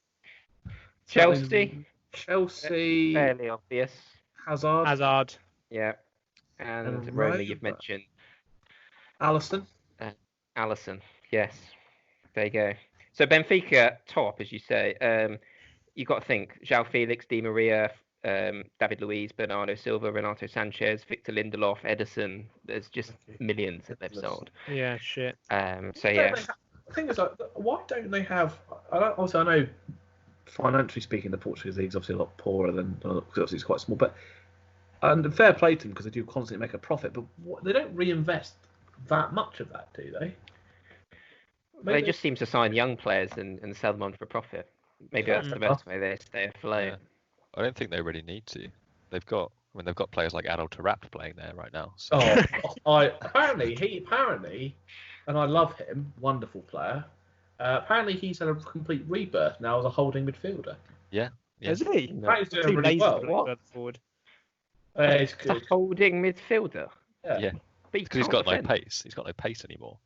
Chelsea, Chelsea, fairly obvious. Hazard, Hazard. Yeah. And And Roma, Roma. you've mentioned. Alisson. Alisson. Yes. There you go. So Benfica, top, as you say. You've got to think João Felix, Di Maria, David Luiz, Bernardo Silva, Renato Sanchez, Victor Lindelof, Ederson. There's just millions that they've sold. Yeah, shit. So yeah. The thing is, like, why don't they have? I know financially speaking, the Portuguese league's obviously a lot poorer than because obviously it's quite small. But and fair play to them because they do constantly make a profit. But they don't reinvest that much of that, do they? They just seem to sign young players and sell them on for profit. Maybe that's the best way they stay afloat. Yeah. I don't think they really need to. They've got players like Adel Tarap playing there right now. So. Apparently, and I love him, wonderful player. Apparently, he's had a complete rebirth now as a holding midfielder. Yeah. Is he? No. He's doing Too really lazy to well. play What? further forward. It's A good. holding midfielder. Yeah. But Because he's got no pace. He's got no pace anymore.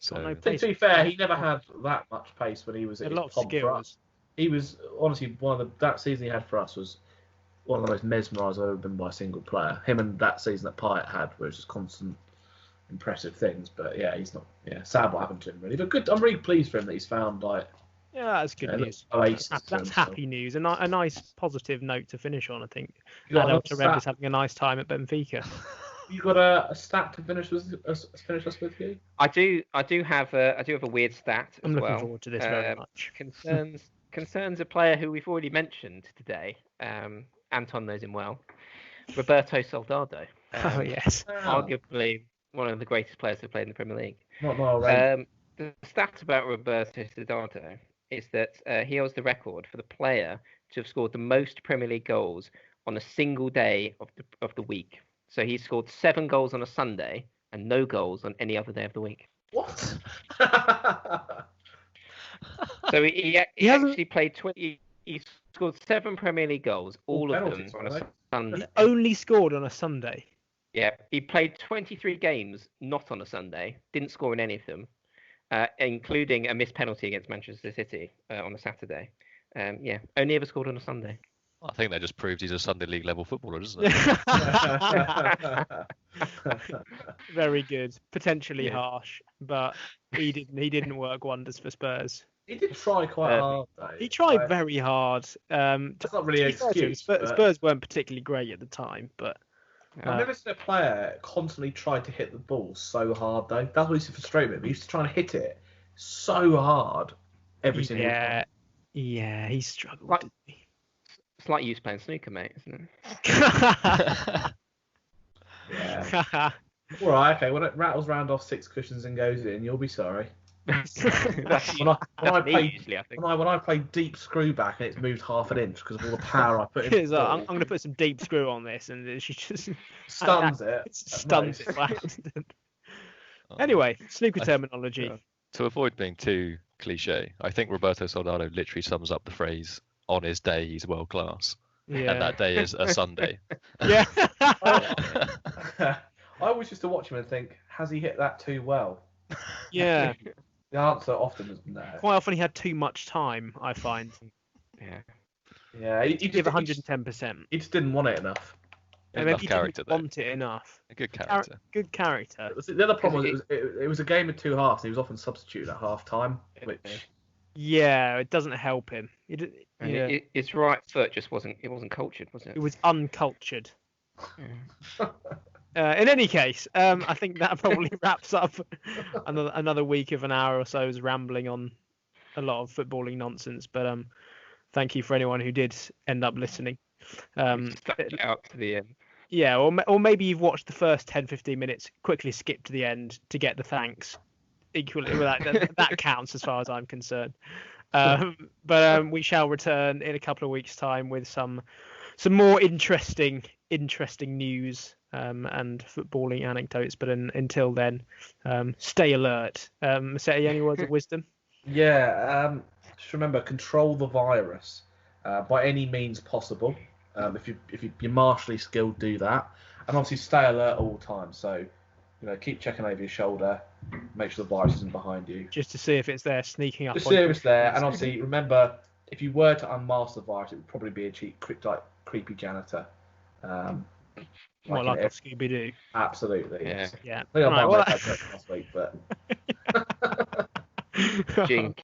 So no To pace. be fair, he never had that much pace when he was at A lot his of top for us. skills. He was honestly that season he had for us was one of the most mesmerised I've ever been by a single player. Him and that season that Pyatt had were just constant impressive things. But yeah, he's not. Yeah, sad what happened to him really. But good. I'm really pleased for him that he's found Yeah, that's good news. That's happy news. A nice positive note to finish on, I think. Adel Tarap is having a nice time at Benfica. You got a stat to finish us with you? I do have a weird stat as I'm looking well. forward to this very much. Concerns a player who we've already mentioned today. Anton knows him well. Roberto Soldado. Oh yes. Arguably one of the greatest players to play in the Premier League. Not right. The stat about Roberto Soldado is that he holds the record for the player to have scored the most Premier League goals on a single day of the week. So he scored 7 goals on a Sunday and no goals on any other day of the week. What? So he actually played 20. He scored 7 Premier League goals, all of them on a Sunday. He only scored on a Sunday. Yeah, he played 23 games not on a Sunday. Didn't score in any of them, including a missed penalty against Manchester City on a Saturday. Yeah, only ever scored on a Sunday. I think that just proved he's a Sunday League level footballer, doesn't it? Very good. Potentially harsh, but he didn't work wonders for Spurs. He did try quite hard, though. He tried very hard. That's not really an excuse. Spurs weren't particularly great at the time, but I've never seen a player constantly try to hit the ball so hard, though. That's what used to frustrate me. He used to try and hit it so hard every single time. Yeah, he struggled. Didn't he? It's like you playing snooker, mate, isn't it? Yeah. All right, okay. When it rattles round off 6 cushions and goes in, you'll be sorry. When I play deep screw back and it's moved half an inch because of all the power I put in. I'm going to put some deep screw on this, and she just stuns it. Stuns it by accident. Anyway, snooker terminology. To avoid being too cliche, I think Roberto Soldado literally sums up the phrase "on his day he's world class," and that day is a Sunday. Yeah. I always used to watch him and think, has he hit that too well? Yeah. The answer often is no. Quite often he had too much time, I find. Yeah. He give 110%. He just didn't want it enough. Maybe he didn't want it enough. A good character. Good character. The other problem was it was a game of 2 halves, and he was often substituted at half time, which. Yeah, it doesn't help him. His right foot just wasn't cultured, was it? It was uncultured. In any case, I think that probably wraps up another week of an hour or so's rambling on a lot of footballing nonsense. But thank you for anyone who did end up listening. Stuck it out to the end. Yeah, or maybe you've watched the first 10-15 minutes, quickly skip to the end to get the thanks. Equally, that counts as far as I'm concerned. But we shall return in a couple of weeks' time with some more interesting news and footballing anecdotes. But until then, stay alert. Massetti, any words of wisdom? Yeah, just remember, control the virus by any means possible. If you're martially skilled, do that, and obviously stay alert all the time. So, keep checking over your shoulder, make sure the virus isn't behind you, just to see if it's there sneaking up. Just see if it's there, and obviously remember, if you were to unmask the virus, it would probably be a cheap, creepy janitor. Like a Scooby-Doo. Absolutely. Yeah. I think I might have that last week, but. Jink.